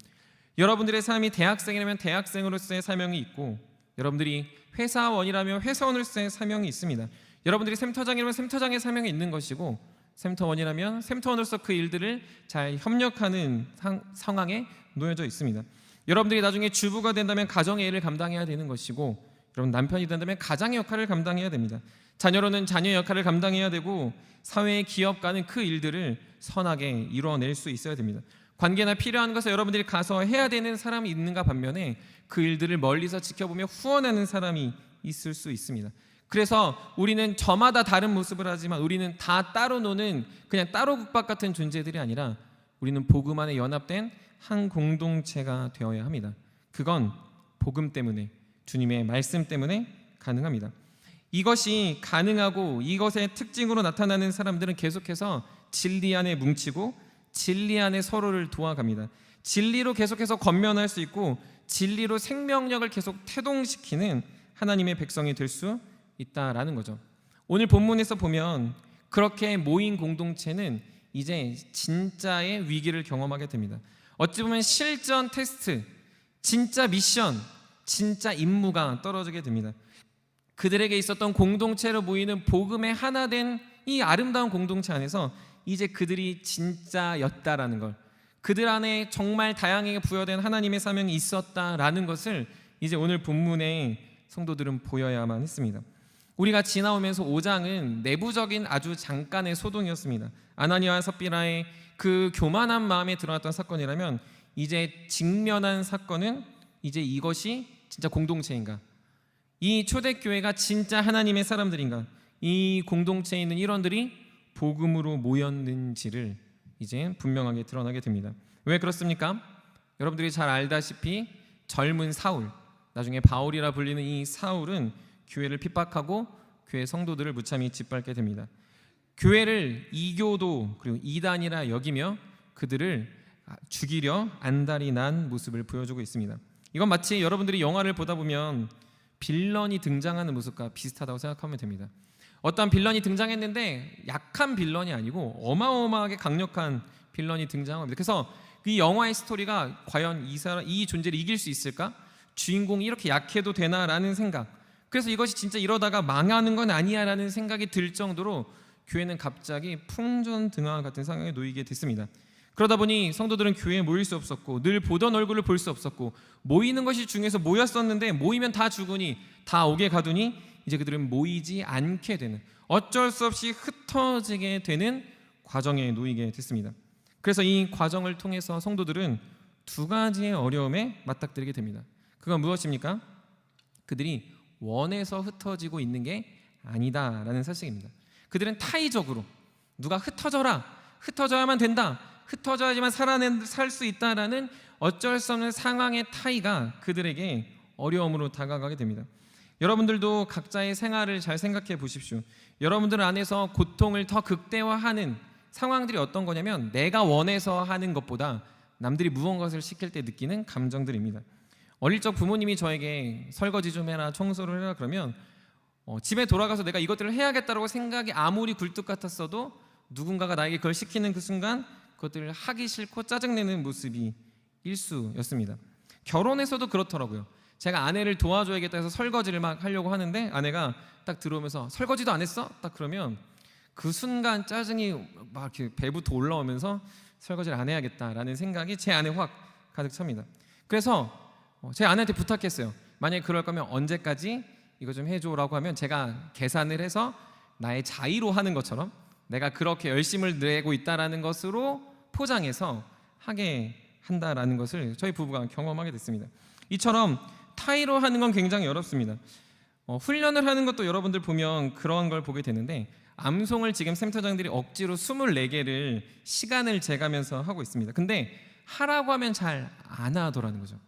여러분들의 삶이 대학생이라면 대학생으로서의 사명이 있고, 여러분들이 회사원이라면 회사원으로서의 사명이 있습니다. 여러분들이 샘터장이라면 샘터장의 사명이 있는 것이고, 샘터원이라면 샘터원으로서 그 일들을 잘 협력하는 상황에 놓여져 있습니다. 여러분들이 나중에 주부가 된다면 가정의 일을 감당해야 되는 것이고, 여러분 남편이 된다면 가장의 역할을 감당해야 됩니다. 자녀로는 자녀의 역할을 감당해야 되고, 사회에 기업가는 그 일들을 선하게 이루어낼 수 있어야 됩니다. 관계나 필요한 것을 여러분들이 가서 해야 되는 사람이 있는가 반면에 그 일들을 멀리서 지켜보며 후원하는 사람이 있을 수 있습니다. 그래서 우리는 저마다 다른 모습을 하지만 우리는 다 따로 노는 그냥 따로 국밥 같은 존재들이 아니라 우리는 복음 안에 연합된 한 공동체가 되어야 합니다. 그건 복음 때문에, 주님의 말씀 때문에 가능합니다. 이것이 가능하고 이것의 특징으로 나타나는 사람들은 계속해서 진리 안에 뭉치고 진리 안에 서로를 도와갑니다. 진리로 계속해서 권면할 수 있고 진리로 생명력을 계속 태동시키는 하나님의 백성이 될 수 있다라는 거죠. 오늘 본문에서 보면 그렇게 모인 공동체는 이제 진짜의 위기를 경험하게 됩니다. 어찌 보면 실전 테스트, 진짜 미션, 진짜 임무가 떨어지게 됩니다. 그들에게 있었던 공동체로 모이는 복음의 하나 된 이 아름다운 공동체 안에서 이제 그들이 진짜였다라는 걸, 그들 안에 정말 다양하게 부여된 하나님의 사명이 있었다라는 것을 이제 오늘 본문의 성도들은 보여야만 했습니다. 우리가 지나오면서 5장은 내부적인 아주 잠깐의 소동이었습니다. 아나니아와 삽비라의 그 교만한 마음에 드러났던 사건이라면 이제 직면한 사건은 이제 이것이 진짜 공동체인가, 이 초대교회가 진짜 하나님의 사람들인가, 이 공동체에 있는 일원들이 복음으로 모였는지를 이제 분명하게 드러나게 됩니다. 왜 그렇습니까? 여러분들이 잘 알다시피 젊은 사울, 나중에 바울이라 불리는 이 사울은 교회를 핍박하고 교회 성도들을 무참히 짓밟게 됩니다. 교회를 이교도 그리고 이단이라 여기며 그들을 죽이려 안달이 난 모습을 보여주고 있습니다. 이건 마치 여러분들이 영화를 보다 보면 빌런이 등장하는 모습과 비슷하다고 생각하면 됩니다. 어떤 빌런이 등장했는데 약한 빌런이 아니고 어마어마하게 강력한 빌런이 등장합니다. 그래서 이 영화의 스토리가 과연 이 존재를 이길 수 있을까? 주인공이 이렇게 약해도 되나라는 생각, 그래서 이것이 진짜 이러다가 망하는 건 아니야 라는 생각이 들 정도로 교회는 갑자기 풍전등화 같은 상황에 놓이게 됐습니다. 그러다 보니 성도들은 교회에 모일 수 없었고 늘 보던 얼굴을 볼 수 없었고 모이는 것이 중요해서 모였었는데 모이면 다 죽으니 다 오게 가두니 이제 그들은 모이지 않게 되는, 어쩔 수 없이 흩어지게 되는 과정에 놓이게 됐습니다. 그래서 이 과정을 통해서 성도들은 두 가지의 어려움에 맞닥뜨리게 됩니다. 그건 무엇입니까? 그들이 원해서 흩어지고 있는 게 아니다라는 사실입니다. 그들은 타의적으로 누가 흩어져라, 흩어져야만 된다, 흩어져야지만 살 수 있다라는 어쩔 수 없는 상황의 타의가 그들에게 어려움으로 다가가게 됩니다. 여러분들도 각자의 생활을 잘 생각해 보십시오. 여러분들 안에서 고통을 더 극대화하는 상황들이 어떤 거냐면 내가 원해서 하는 것보다 남들이 무언가를 시킬 때 느끼는 감정들입니다. 어릴 적 부모님이 저에게 설거지 좀 해라, 청소를 해라 그러면 집에 돌아가서 내가 이것들을 해야겠다라고 생각이 아무리 굴뚝 같았어도 누군가가 나에게 그걸 시키는 그 순간 그것들을 하기 싫고 짜증내는 모습이 일수였습니다. 결혼에서도 그렇더라고요. 제가 아내를 도와줘야겠다 해서 설거지를 막 하려고 하는데 아내가 딱 들어오면서 설거지도 안 했어? 딱 그러면 그 순간 짜증이 막 이렇게 배부터 올라오면서 설거지를 안 해야겠다라는 생각이 제 안에 확 가득 찹니다. 그래서 제 아내한테 부탁했어요. 만약에 그럴 거면 언제까지 이거 좀 해줘라고 하면 제가 계산을 해서 나의 자의로 하는 것처럼 내가 그렇게 열심을 내고 있다라는 것으로 포장해서 하게 한다라는 것을 저희 부부가 경험하게 됐습니다. 이처럼 타의로 하는 건 굉장히 어렵습니다. 훈련을 하는 것도 여러분들 보면 그런 걸 보게 되는데 암송을 지금 센터장들이 억지로 24개를 시간을 재가면서 하고 있습니다. 근데 하라고 하면 잘 안 하더라는 거죠.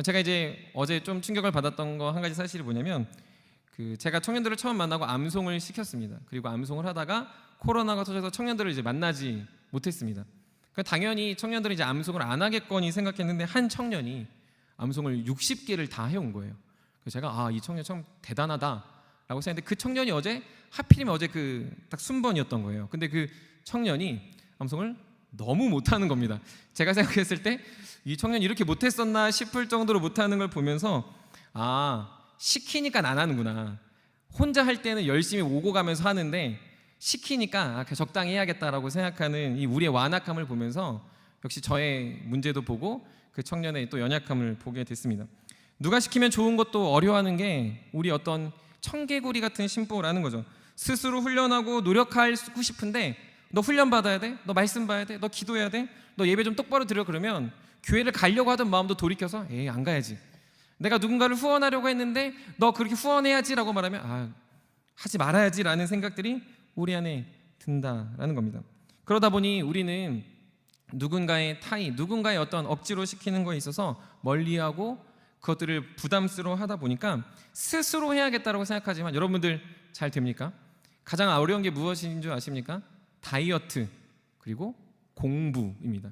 제가 이제 어제 좀 충격을 받았던 거 한 가지 사실이 뭐냐면 제가 청년들을 처음 만나고 암송을 시켰습니다. 그리고 암송을 하다가 코로나가 터져서 청년들을 이제 만나지 못했습니다. 그러니까 당연히 청년들은 이제 암송을 안 하겠거니 생각했는데 한 청년이 암송을 60개를 다 해온 거예요. 그래서 제가 이 청년 참 대단하다라고 생각했는데 그 청년이 하필이면 어제 딱 순번이었던 거예요. 근데 그 청년이 암송을 너무 못하는 겁니다. 제가 생각했을 때 이 청년이 이렇게 못했었나 싶을 정도로 못하는 걸 보면서 시키니까 안 하는구나. 혼자 할 때는 열심히 오고 가면서 하는데 시키니까 적당히 해야겠다라고 생각하는 이 우리의 완악함을 보면서 역시 저의 문제도 보고 그 청년의 또 연약함을 보게 됐습니다. 누가 시키면 좋은 것도 어려워하는 게 우리 어떤 청개구리 같은 심보라는 거죠. 스스로 훈련하고 노력하고 싶은데 너 훈련 받아야 돼? 너 말씀 봐야 돼? 너 기도해야 돼? 너 예배 좀 똑바로 드려. 그러면 교회를 가려고 하던 마음도 돌이켜서 안 가야지. 내가 누군가를 후원하려고 했는데 너 그렇게 후원해야지라고 말하면 하지 말아야지라는 생각들이 우리 안에 든다라는 겁니다. 그러다 보니 우리는 누군가의 타의, 누군가의 어떤 억지로 시키는 거에 있어서 멀리하고 그것들을 부담스러워하다 보니까 스스로 해야겠다라고 생각하지만 여러분들 잘 됩니까? 가장 어려운 게 무엇인 줄 아십니까? 다이어트 그리고 공부입니다.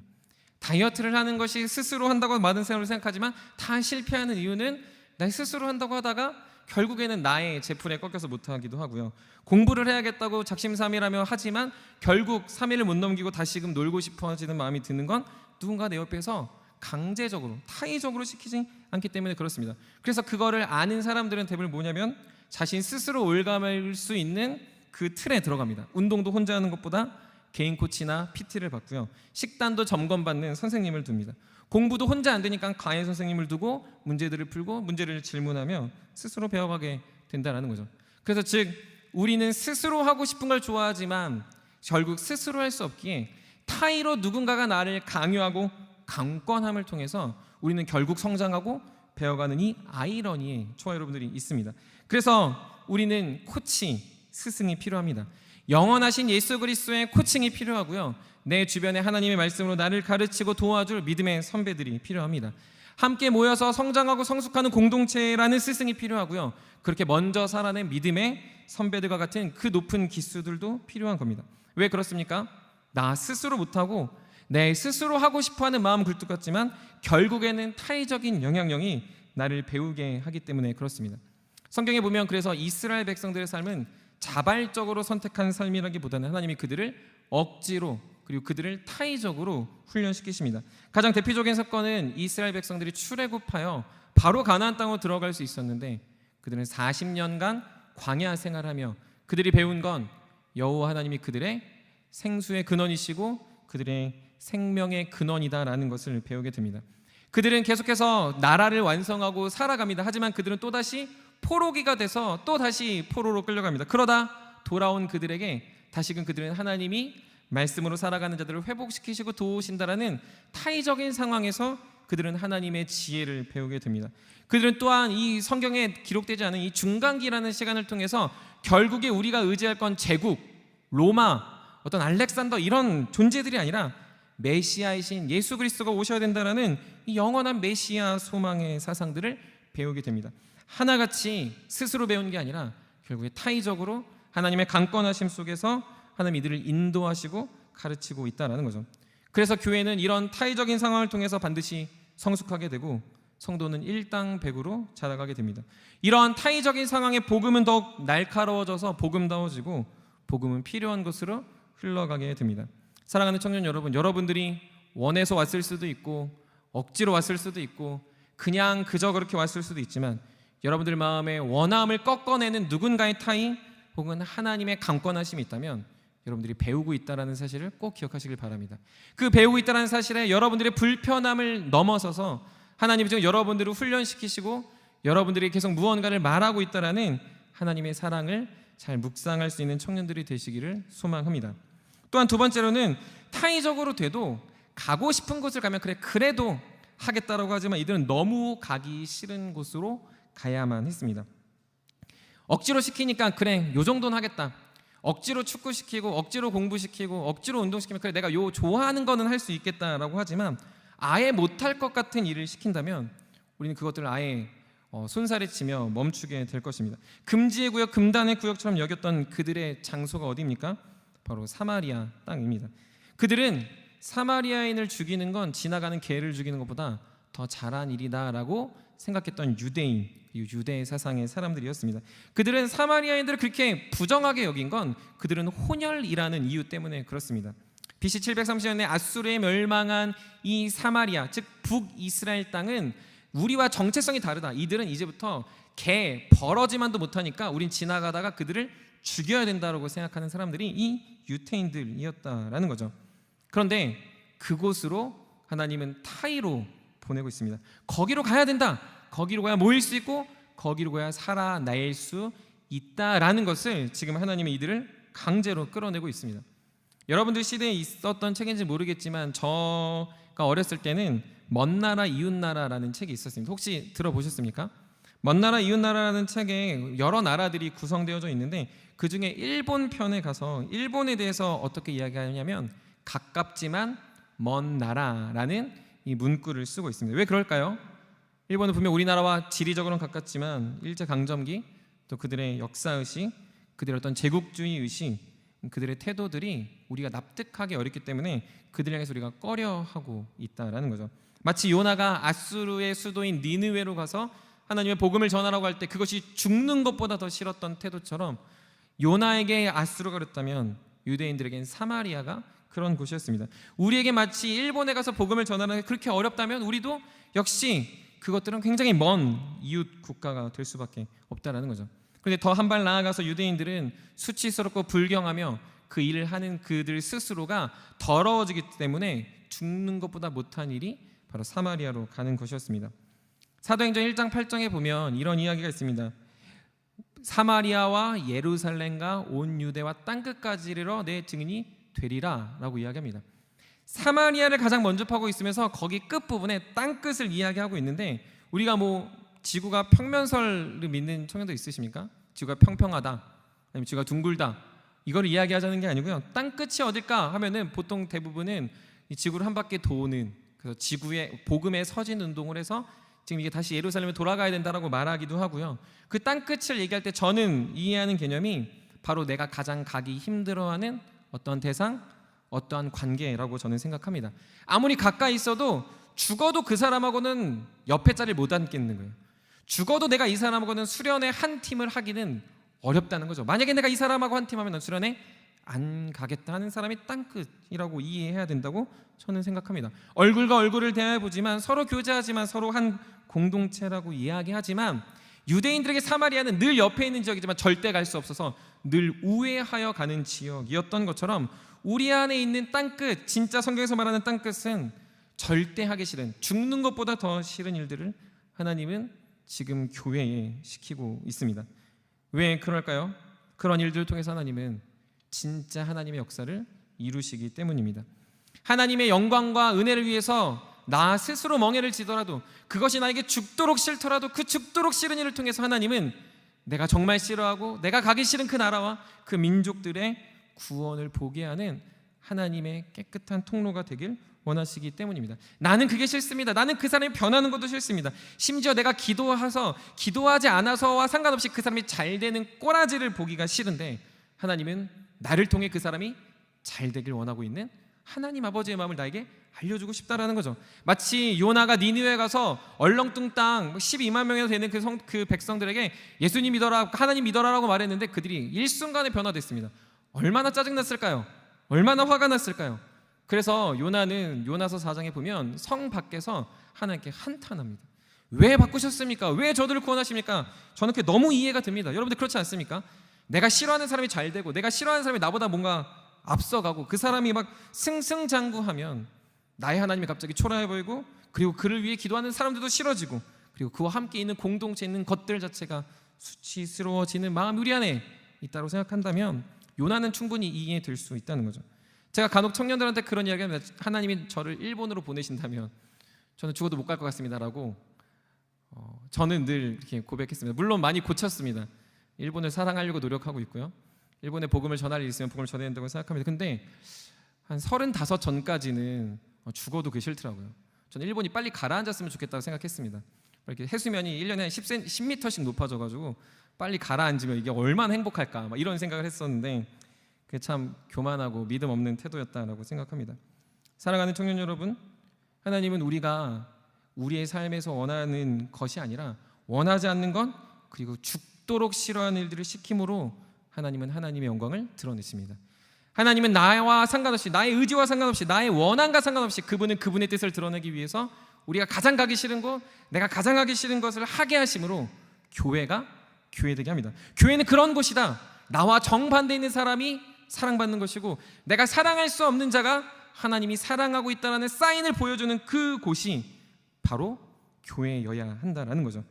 다이어트를 하는 것이 스스로 한다고 많은 사람을 생각하지만 다 실패하는 이유는 나 스스로 한다고 하다가 결국에는 나의 제풀에 꺾여서 못하기도 하고요. 공부를 해야겠다고 작심삼일하며 하지만 결국 3일을 못 넘기고 다시금 놀고 싶어지는 마음이 드는 건 누군가 내 옆에서 강제적으로 타의적으로 시키지 않기 때문에 그렇습니다. 그래서 그거를 아는 사람들은 대부분 뭐냐면 자신 스스로 올감할 수 있는 그 틀에 들어갑니다. 운동도 혼자 하는 것보다 개인 코치나 PT를 받고요. 식단도 점검받는 선생님을 둡니다. 공부도 혼자 안 되니까 강의 선생님을 두고 문제들을 풀고 문제를 질문하며 스스로 배워가게 된다는 거죠. 그래서 즉 우리는 스스로 하고 싶은 걸 좋아하지만 결국 스스로 할 수 없기에 타의로 누군가가 나를 강요하고 강권함을 통해서 우리는 결국 성장하고 배워가는 이 아이러니에 저와 여러분들이 있습니다. 그래서 우리는 코치, 스승이 필요합니다. 영원하신 예수 그리스도의 코칭이 필요하고요. 내 주변에 하나님의 말씀으로 나를 가르치고 도와줄 믿음의 선배들이 필요합니다. 함께 모여서 성장하고 성숙하는 공동체라는 스승이 필요하고요. 그렇게 먼저 살아낸 믿음의 선배들과 같은 그 높은 기수들도 필요한 겁니다. 왜 그렇습니까? 나 스스로 못하고 내 스스로 하고 싶어하는 마음 굴뚝같지만 결국에는 타의적인 영향력이 나를 배우게 하기 때문에 그렇습니다. 성경에 보면 그래서 이스라엘 백성들의 삶은 자발적으로 선택한 삶이라기보다는 하나님이 그들을 억지로 그리고 그들을 타의적으로 훈련시키십니다. 가장 대표적인 사건은 이스라엘 백성들이 출애굽하여 바로 가나안 땅으로 들어갈 수 있었는데 그들은 40년간 광야 생활하며 그들이 배운 건 여호와 하나님이 그들의 생수의 근원이시고 그들의 생명의 근원이다라는 것을 배우게 됩니다. 그들은 계속해서 나라를 완성하고 살아갑니다. 하지만 그들은 또다시 포로기가 돼서 또다시 포로로 끌려갑니다. 그러다 돌아온 그들에게 다시금 그들은 하나님이 말씀으로 살아가는 자들을 회복시키시고 도우신다라는 타의적인 상황에서 그들은 하나님의 지혜를 배우게 됩니다. 그들은 또한 이 성경에 기록되지 않은 이 중간기라는 시간을 통해서 결국에 우리가 의지할 건 제국, 로마, 어떤 알렉산더 이런 존재들이 아니라 메시아이신 예수 그리스도가 오셔야 된다라는 이 영원한 메시아 소망의 사상들을 배우게 됩니다. 하나같이 스스로 배운 게 아니라 결국에 타의적으로 하나님의 강권하심 속에서 하나님 이들을 인도하시고 가르치고 있다는 거죠. 그래서 교회는 이런 타의적인 상황을 통해서 반드시 성숙하게 되고 성도는 일당백으로 자라가게 됩니다. 이러한 타의적인 상황에 복음은 더욱 날카로워져서 복음다워지고 복음은 필요한 것으로 흘러가게 됩니다. 사랑하는 청년 여러분, 여러분들이 원해서 왔을 수도 있고 억지로 왔을 수도 있고 그냥 그저 그렇게 왔을 수도 있지만 여러분들 마음에 원함을 꺾어내는 누군가의 타의 혹은 하나님의 강권하심이 있다면 여러분들이 배우고 있다는 사실을 꼭 기억하시길 바랍니다. 그 배우고 있다는 사실에 여러분들의 불편함을 넘어서서 하나님이 지금 여러분들을 훈련시키시고 여러분들이 계속 무언가를 말하고 있다는 하나님의 사랑을 잘 묵상할 수 있는 청년들이 되시기를 소망합니다. 또한 두 번째로는 타의적으로 돼도 가고 싶은 곳을 가면 그래도 하겠다라고 하지만 이들은 너무 가기 싫은 곳으로 가야만 했습니다. 억지로 시키니까 그래 요 정도는 하겠다. 억지로 축구시키고 억지로 공부시키고 억지로 운동시키면 그래 내가 요 좋아하는 거는 할 수 있겠다라고 하지만 아예 못할 것 같은 일을 시킨다면 우리는 그것들을 아예 손살에 치며 멈추게 될 것입니다. 금지의 구역, 금단의 구역처럼 여겼던 그들의 장소가 어디입니까? 바로 사마리아 땅입니다. 그들은 사마리아인을 죽이는 건 지나가는 개를 죽이는 것보다 더 잘한 일이다라고 생각했던 유대인, 유대 사상의 사람들이었습니다. 그들은 사마리아인들을 그렇게 부정하게 여긴 건 그들은 혼혈이라는 이유 때문에 그렇습니다. BC 730년에 아수르에 멸망한 이 사마리아, 즉 북이스라엘 땅은 우리와 정체성이 다르다. 이들은 이제부터 개 버러지만도 못하니까 우린 지나가다가 그들을 죽여야 된다고 생각하는 사람들이 이 유태인들이었다라는 거죠. 그런데 그곳으로 하나님은 타이로 보내고 있습니다. 거기로 가야 된다. 거기로 가야 모일 수 있고 거기로 가야 살아날 수 있다라는 것을 지금 하나님은 이들을 강제로 끌어내고 있습니다. 여러분들 시대에 있었던 책인지 모르겠지만 저가 어렸을 때는 먼 나라 이웃 나라라는 책이 있었습니다. 혹시 들어보셨습니까? 먼 나라 이웃 나라라는 책에 여러 나라들이 구성되어져 있는데 그 중에 일본 편에 가서 일본에 대해서 어떻게 이야기하냐면 가깝지만 먼 나라라는 이 문구를 쓰고 있습니다. 왜 그럴까요? 일본은 분명 우리나라와 지리적으로는 가깝지만 일제강점기 또 그들의 역사의식, 그들의 어떤 제국주의 의식, 그들의 태도들이 우리가 납득하기 어렵기 때문에 그들을 향해서 우리가 꺼려하고 있다라는 거죠. 마치 요나가 아수르의 수도인 니느웨로 가서 하나님의 복음을 전하라고 할 때 그것이 죽는 것보다 더 싫었던 태도처럼 요나에게 아수르가 그랬다면 유대인들에겐 사마리아가 그런 곳이었습니다. 우리에게 마치 일본에 가서 복음을 전하는 게 그렇게 어렵다면 우리도 역시 그것들은 굉장히 먼 이웃 국가가 될 수밖에 없다라는 거죠. 그런데 더 한 발 나아가서 유대인들은 수치스럽고 불경하며 그 일을 하는 그들 스스로가 더러워지기 때문에 죽는 것보다 못한 일이 바로 사마리아로 가는 것이었습니다. 사도행전 1장 8장에 보면 이런 이야기가 있습니다. 사마리아와 예루살렘과 온 유대와 땅끝까지 이르러 내 증인이 되리라 라고 이야기합니다. 사마리아를 가장 먼저 파고 있으면서 거기 끝부분에 땅끝을 이야기하고 있는데 우리가 지구가 평면설을 믿는 청년도 있으십니까? 지구가 평평하다 아니면 지구가 둥글다 이걸 이야기하자는 게 아니고요. 땅끝이 어딜까 하면은 보통 대부분은 이 지구를 한 바퀴 도는 그래서 지구의 복음의 서진 운동을 해서 지금 이게 다시 예루살렘에 돌아가야 된다라고 말하기도 하고요. 그 땅끝을 얘기할 때 저는 이해하는 개념이 바로 내가 가장 가기 힘들어하는 어떤 대상, 어떠한 관계라고 저는 생각합니다. 아무리 가까이 있어도 죽어도 그 사람하고는 옆에 자리를 못 앉겠는 거예요. 죽어도 내가 이 사람하고는 수련회 한 팀을 하기는 어렵다는 거죠. 만약에 내가 이 사람하고 한 팀 하면 난 수련회 안 가겠다 하는 사람이 땅끝이라고 이해해야 된다고 저는 생각합니다. 얼굴과 얼굴을 대해보지만 서로 교제하지만 서로 한 공동체라고 이야기하지만 유대인들에게 사마리아는 늘 옆에 있는 지역이지만 절대 갈 수 없어서 늘 우회하여 가는 지역이었던 것처럼 우리 안에 있는 땅끝, 진짜 성경에서 말하는 땅끝은 절대 하기 싫은, 죽는 것보다 더 싫은 일들을 하나님은 지금 교회에 시키고 있습니다. 왜 그럴까요? 그런 일들을 통해서 하나님은 진짜 하나님의 역사를 이루시기 때문입니다. 하나님의 영광과 은혜를 위해서 나 스스로 멍에를 지더라도 그것이 나에게 죽도록 싫더라도 그 죽도록 싫은 일을 통해서 하나님은 내가 정말 싫어하고 내가 가기 싫은 그 나라와 그 민족들의 구원을 보게 하는 하나님의 깨끗한 통로가 되길 원하시기 때문입니다. 나는 그게 싫습니다. 나는 그 사람이 변하는 것도 싫습니다. 심지어 내가 기도하지 않아서와 상관없이 그 사람이 잘 되는 꼬라지를 보기가 싫은데 하나님은 나를 통해 그 사람이 잘 되길 원하고 있는 하나님 아버지의 마음을 나에게 알려주고 싶다라는 거죠. 마치 요나가 니느웨에 가서 얼렁뚱땅 12만 명이나 되는 그 백성들에게 예수님 믿어라, 하나님 믿어라라고 말했는데 그들이 일순간에 변화됐습니다. 얼마나 짜증났을까요? 얼마나 화가 났을까요? 그래서 요나는 요나서 4장에 보면 성 밖에서 하나님께 한탄합니다. 왜 바꾸셨습니까? 왜 저들을 구원하십니까? 저는 그게 너무 이해가 됩니다. 여러분들 그렇지 않습니까? 내가 싫어하는 사람이 잘 되고 내가 싫어하는 사람이 나보다 뭔가 앞서가고 그 사람이 막 승승장구하면 나의 하나님이 갑자기 초라해 보이고, 그리고 그를 위해 기도하는 사람들도 싫어지고, 그리고 그와 함께 있는 공동체에 있는 것들 자체가 수치스러워지는 마음이 우리 안에 있다고 생각한다면 요나는 충분히 이해될 수 있다는 거죠. 제가 간혹 청년들한테 그런 이야기합니다. 하나님이 저를 일본으로 보내신다면 저는 죽어도 못 갈 것 같습니다라고 저는 늘 이렇게 고백했습니다. 물론 많이 고쳤습니다. 일본을 사랑하려고 노력하고 있고요. 일본에 복음을 전할 일이 있으면 복음을 전해야 된다고 생각합니다. 근데 한 35 전까지는 죽어도 그게 싫더라고요. 저는 일본이 빨리 가라앉았으면 좋겠다고 생각했습니다. 이렇게 해수면이 1년에 한 10m씩 높아져가지고 빨리 가라앉으면 이게 얼마나 행복할까, 막 이런 생각을 했었는데 그게 참 교만하고 믿음 없는 태도였다라고 생각합니다. 사랑하는 청년 여러분, 하나님은 우리가 우리의 삶에서 원하는 것이 아니라 원하지 않는 것, 그리고 죽도록 싫어하는 일들을 시킴으로 하나님은 하나님의 영광을 드러내십니다. 하나님은 나와 상관없이, 나의 의지와 상관없이, 나의 원함과 상관없이 그분은 그분의 뜻을 드러내기 위해서 우리가 가장 가기 싫은 것, 내가 가장 하기 싫은 것을 하게 하심으로 교회가 교회되게 합니다. 교회는 그런 곳이다. 나와 정반대에 있는 사람이 사랑받는 것이고, 내가 사랑할 수 없는 자가 하나님이 사랑하고 있다는 사인을 보여주는 그 곳이 바로 교회여야 한다라는 거죠.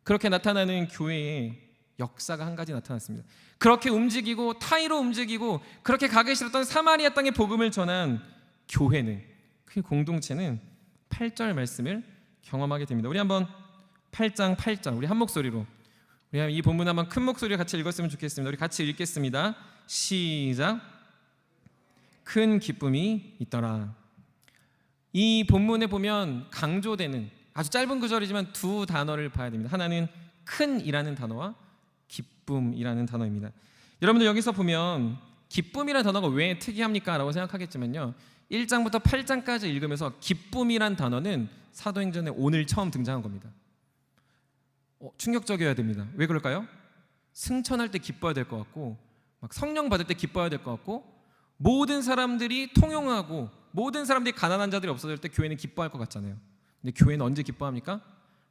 그렇게 나타나는 교회의 역사가 한 가지 나타났습니다. 그렇게 움직이고 타의로 움직이고 그렇게 가기 싫었던 사마리아 땅의 복음을 전한 교회는, 그 공동체는 8절 말씀을 경험하게 됩니다. 우리 한번 8장 8절 우리 한 목소리로, 우리 이 본문 한번 큰 목소리로 같이 읽었으면 좋겠습니다. 우리 같이 읽겠습니다. 시작. 큰 기쁨이 있더라. 이 본문에 보면 강조되는 아주 짧은 구절이지만 두 단어를 봐야 됩니다. 하나는 큰이라는 단어와 기쁨이라는 단어입니다. 여러분들 여기서 보면 기쁨이라는 단어가 왜 특이합니까? 라고 생각하겠지만요, 1장부터 8장까지 읽으면서 기쁨이란 단어는 사도행전에 오늘 처음 등장한 겁니다. 충격적이어야 됩니다. 왜 그럴까요? 승천할 때 기뻐야 될 것 같고, 막 성령 받을 때 기뻐야 될 것 같고, 모든 사람들이 통용하고 모든 사람들이 가난한 자들이 없어질 때 교회는 기뻐할 것 같잖아요. 근데 교회는 언제 기뻐합니까?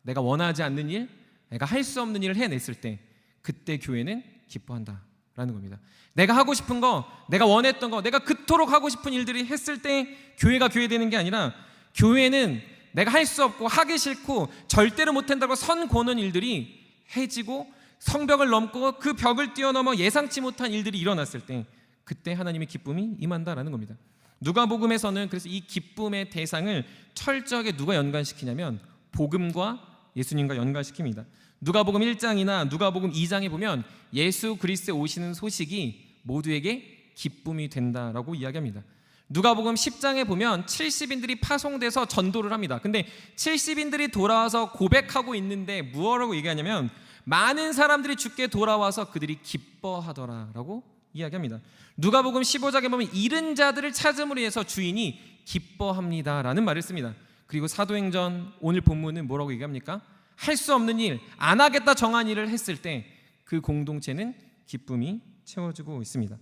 내가 원하지 않는 일, 내가 할 수 없는 일을 해냈을 때, 그때 교회는 기뻐한다라는 겁니다. 내가 하고 싶은 거, 내가 원했던 거, 내가 그토록 하고 싶은 일들이 했을 때 교회가 교회되는 게 아니라, 교회는 내가 할 수 없고 하기 싫고 절대로 못한다고 선고는 일들이 해지고 성벽을 넘고 그 벽을 뛰어넘어 예상치 못한 일들이 일어났을 때, 그때 하나님의 기쁨이 임한다라는 겁니다. 누가복음에서는 그래서 이 기쁨의 대상을 철저하게 누가 연관시키냐면 복음과 예수님과 연관시킵니다. 누가복음 1장이나 누가복음 2장에 보면 예수 그리스도에 오시는 소식이 모두에게 기쁨이 된다라고 이야기합니다. 누가복음 10장에 보면 70인들이 파송돼서 전도를 합니다. 근데 70인들이 돌아와서 고백하고 있는데 무엇라고 얘기하냐면, 많은 사람들이 주께 돌아와서 그들이 기뻐하더라라고 이야기합니다. 누가복음 15장에 보면 잃은 자들을 찾음으로 해서 주인이 기뻐합니다라는 말을 씁니다. 그리고 사도행전 오늘 본문은 뭐라고 얘기합니까? 할 수 없는 일, 안 하겠다 정한 일을 했을 때 그 공동체는 기쁨이 채워지고 있습니다.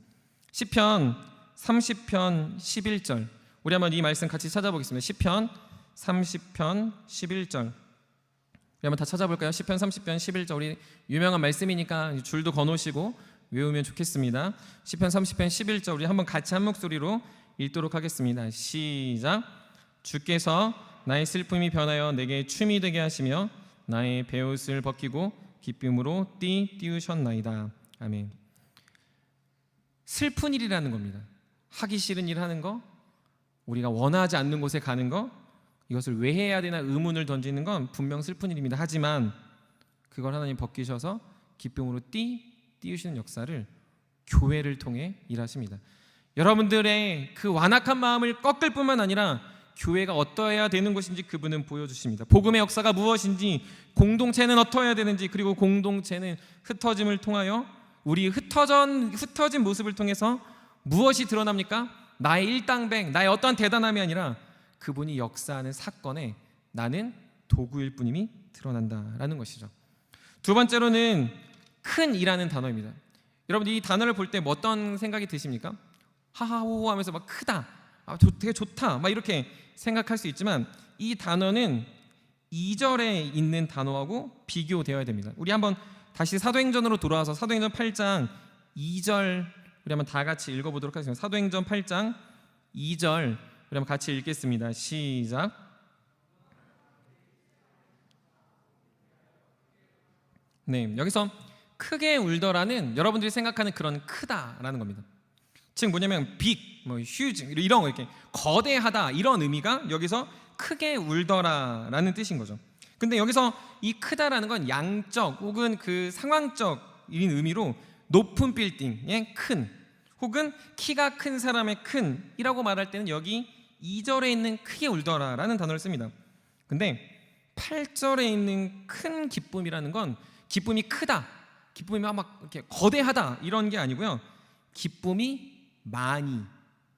시편 30편 11절 우리 한번 이 말씀 같이 찾아보겠습니다. 시편 30편 11절 우리 한번 다 찾아볼까요? 시편 30편 11절 우리 유명한 말씀이니까 줄도 거놓으시고 외우면 좋겠습니다. 시편 30편 11절 우리 한번 같이 한 목소리로 읽도록 하겠습니다. 시작. 주께서 나의 슬픔이 변하여 내게 춤이 되게 하시며 나의 베옷을 벗기고 기쁨으로 띄우셨나이다. 아멘. 슬픈 일이라는 겁니다. 하기 싫은 일 하는 거, 우리가 원하지 않는 곳에 가는 거, 이것을 왜 해야 되나 의문을 던지는 건 분명 슬픈 일입니다. 하지만 그걸 하나님 벗기셔서 기쁨으로 띄우시는 역사를 교회를 통해 일하십니다. 여러분들의 그 완악한 마음을 꺾을 뿐만 아니라 교회가 어떠해야 되는 것인지 그분은 보여주십니다. 복음의 역사가 무엇인지, 공동체는 어떠해야 되는지, 그리고 공동체는 흩어짐을 통하여 우리 흩어진 모습을 통해서 무엇이 드러납니까? 나의 일당백, 나의 어떠한 대단함이 아니라 그분이 역사하는 사건에 나는 도구일 뿐임이 드러난다라는 것이죠. 두 번째로는 큰이라는 단어입니다. 여러분 이 단어를 볼 때 뭐 어떤 생각이 드십니까? 하하호호 하면서 막 크다, 되게 좋다 막 이렇게 생각할 수 있지만, 이 단어는 2절에 있는 단어하고 비교되어야 됩니다. 우리 한번 다시 사도행전으로 돌아와서 사도행전 8장 2절 우리 한번 다 같이 읽어보도록 하겠습니다. 사도행전 8장 2절 우리 한번 같이 읽겠습니다. 시작. 네, 여기서 크게 울더라는 여러분들이 생각하는 그런 크다라는 겁니다. 즉 뭐냐면 빅, 뭐 휴지 이런 거 이렇게 거대하다 이런 의미가 여기서 크게 울더라라는 뜻인 거죠. 근데 여기서 이 크다라는 건 양적 혹은 그 상황적인 의미로 높은 빌딩의 큰 혹은 키가 큰 사람의 큰이라고 말할 때는 여기 2절에 있는 크게 울더라라는 단어를 씁니다. 근데 8절에 있는 큰 기쁨이라는 건 기쁨이 크다, 기쁨이 막 이렇게 거대하다 이런 게 아니고요. 기쁨이 많이,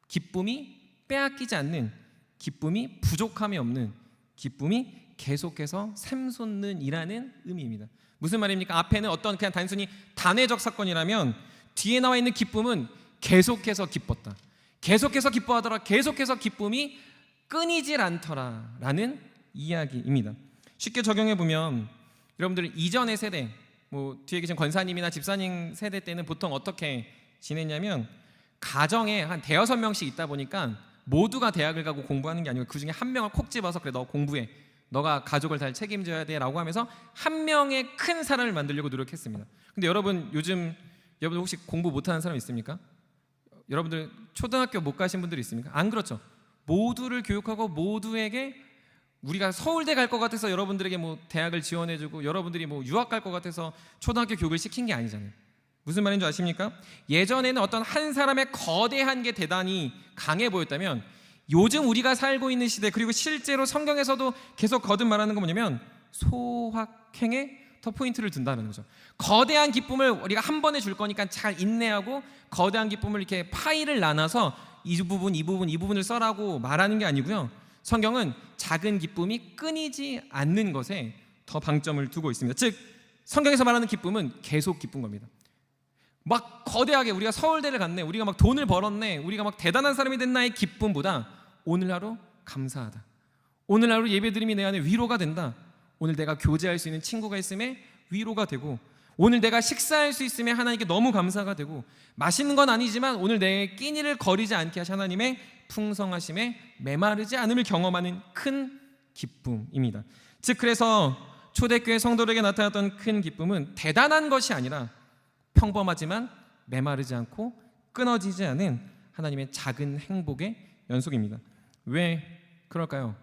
기쁨이 빼앗기지 않는, 기쁨이 부족함이 없는, 기쁨이 계속해서 샘솟는 이라는 의미입니다. 무슨 말입니까? 앞에는 어떤 그냥 단순히 단회적 사건이라면 뒤에 나와 있는 기쁨은 계속해서 기뻤다, 계속해서 기뻐하더라, 계속해서 기쁨이 끊이질 않더라라는 이야기입니다. 쉽게 적용해 보면 여러분들 이전의 세대, 뭐 뒤에 계신 권사님이나 집사님 세대 때는 보통 어떻게 지냈냐면 가정에 한 대여섯 명씩 있다 보니까 모두가 대학을 가고 공부하는 게 아니고 그 중에 한 명을 콕 집어서 그래 너 공부해, 너가 가족을 잘 책임져야 돼 라고 하면서 한 명의 큰 사람을 만들려고 노력했습니다. 근데 여러분 요즘 여러분 혹시 공부 못하는 사람 있습니까? 여러분들 초등학교 못 가신 분들 있습니까? 안 그렇죠. 모두를 교육하고 모두에게 우리가 서울대 갈 것 같아서 여러분들에게 뭐 대학을 지원해주고 여러분들이 뭐 유학 갈 것 같아서 초등학교 교육을 시킨 게 아니잖아요. 무슨 말인 줄 아십니까? 예전에는 어떤 한 사람의 거대한 게 대단히 강해 보였다면 요즘 우리가 살고 있는 시대 그리고 실제로 성경에서도 계속 거듭 말하는 건 뭐냐면 소확행에 더 포인트를 둔다는 거죠. 거대한 기쁨을 우리가 한 번에 줄 거니까 잘 인내하고 거대한 기쁨을 이렇게 파일을 나눠서 이 부분을 써라고 말하는 게 아니고요. 성경은 작은 기쁨이 끊이지 않는 것에 더 방점을 두고 있습니다. 즉 성경에서 말하는 기쁨은 계속 기쁜 겁니다. 막 거대하게 우리가 서울대를 갔네, 우리가 막 돈을 벌었네, 우리가 막 대단한 사람이 됐나의 기쁨보다 오늘 하루 감사하다, 오늘 하루 예배드림이 내 안에 위로가 된다, 오늘 내가 교제할 수 있는 친구가 있음에 위로가 되고, 오늘 내가 식사할 수 있음에 하나님께 너무 감사가 되고, 맛있는 건 아니지만 오늘 내 끼니를 거리지 않게 하신 하나님의 풍성하심에 메마르지 않음을 경험하는 큰 기쁨입니다. 즉 그래서 초대교회 성도들에게 나타났던 큰 기쁨은 대단한 것이 아니라 평범하지만 메마르지 않고 끊어지지 않은 하나님의 작은 행복의 연속입니다. 왜 그럴까요?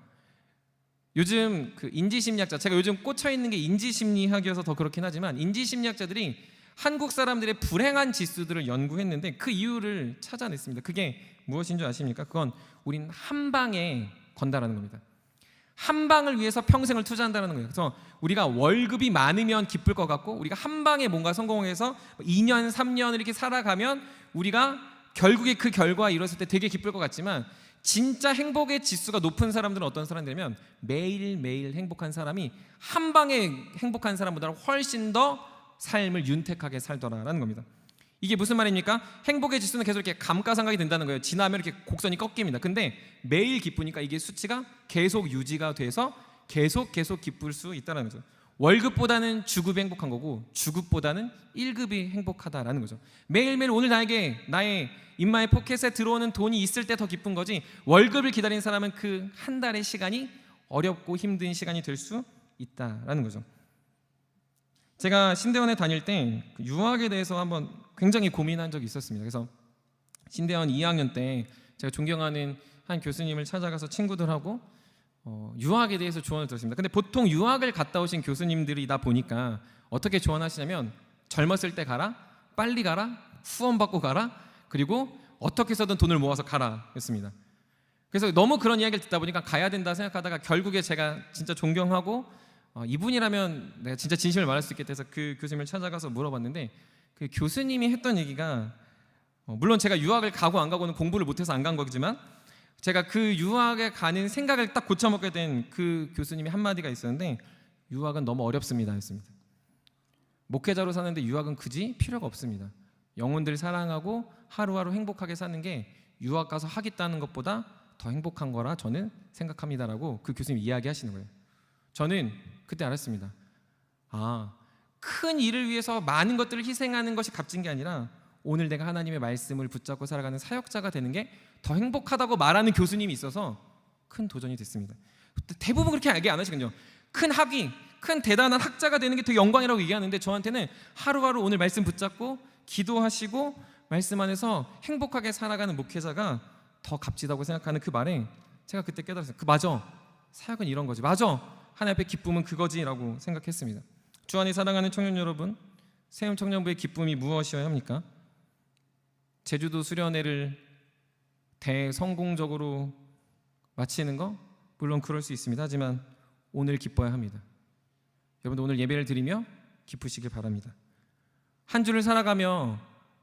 요즘 그 인지심리학자, 제가 요즘 꽂혀 있는 게 인지심리학이어서 더 그렇긴 하지만 인지심리학자들이 한국 사람들의 불행한 지수들을 연구했는데 그 이유를 찾아냈습니다. 그게 무엇인 줄 아십니까? 그건 우린 한 방에 건다라는 겁니다. 한 방을 위해서 평생을 투자한다는 거예요. 그래서 우리가 월급이 많으면 기쁠 것 같고 우리가 한 방에 뭔가 성공해서 2년, 3년 이렇게 살아가면 우리가 결국에 그 결과 이뤘을 때 되게 기쁠 것 같지만 진짜 행복의 지수가 높은 사람들은 어떤 사람들이냐면 매일매일 행복한 사람이 한 방에 행복한 사람보다 훨씬 더 삶을 윤택하게 살더라라는 겁니다. 이게 무슨 말입니까? 행복의 지수는 계속 이렇게 감가상각이 된다는 거예요. 지나면 이렇게 곡선이 꺾입니다. 근데 매일 기쁘니까 이게 수치가 계속 유지가 돼서 계속 기쁠 수 있다는 거죠. 월급보다는 주급이 행복한 거고 주급보다는 1급이 행복하다라는 거죠. 매일매일 오늘 나의 인마의 포켓에 들어오는 돈이 있을 때 더 기쁜 거지 월급을 기다리는 사람은 그 한 달의 시간이 어렵고 힘든 시간이 될 수 있다라는 거죠. 제가 신대원에 다닐 때 유학에 대해서 한번 굉장히 고민한 적이 있었습니다. 그래서 신대원 2학년 때 제가 존경하는 한 교수님을 찾아가서 친구들하고 유학에 대해서 조언을 들었습니다. 근데 보통 유학을 갔다 오신 교수님들이다 보니까 어떻게 조언하시냐면 젊었을 때 가라, 빨리 가라, 후원받고 가라, 그리고 어떻게 해서든 돈을 모아서 가라 였습니다. 그래서 너무 그런 이야기를 듣다 보니까 가야 된다 생각하다가 결국에 제가 진짜 존경하고 이분이라면 내가 진짜 진심을 말할 수 있겠다 해서 그 교수님을 찾아가서 물어봤는데 그 교수님이 했던 얘기가 물론 제가 유학을 가고 안 가고는 공부를 못해서 안 간 거지만 제가 그 유학에 가는 생각을 딱 고쳐먹게 된 그 교수님이 한마디가 있었는데 유학은 너무 어렵습니다 했습니다. 목회자로 사는데 유학은 굳이 필요가 없습니다. 영혼들 사랑하고 하루하루 행복하게 사는 게 유학 가서 하겠다는 것보다 더 행복한 거라 저는 생각합니다라고 그 교수님이 이야기하시는 거예요. 저는 그때 알았습니다. 큰 일을 위해서 많은 것들을 희생하는 것이 값진 게 아니라 오늘 내가 하나님의 말씀을 붙잡고 살아가는 사역자가 되는 게 더 행복하다고 말하는 교수님이 있어서 큰 도전이 됐습니다. 대부분 그렇게 얘기 안 하시거든요. 큰 학위, 큰 대단한 학자가 되는 게 더 영광이라고 얘기하는데 저한테는 하루하루 오늘 말씀 붙잡고 기도하시고 말씀 안에서 행복하게 살아가는 목회자가 더 값지다고 생각하는 그 말에 제가 그때 깨달았어요. 맞아, 사역은 이런 거지. 맞아, 하나님 앞에 기쁨은 그거지라고 생각했습니다. 주 안에 사랑하는 청년 여러분, 세움 청년부의 기쁨이 무엇이어야 합니까? 제주도 수련회를 대성공적으로 마치는 거? 물론 그럴 수 있습니다. 하지만 오늘 기뻐야 합니다. 여러분들 오늘 예배를 드리며 기쁘시길 바랍니다. 한 주를 살아가며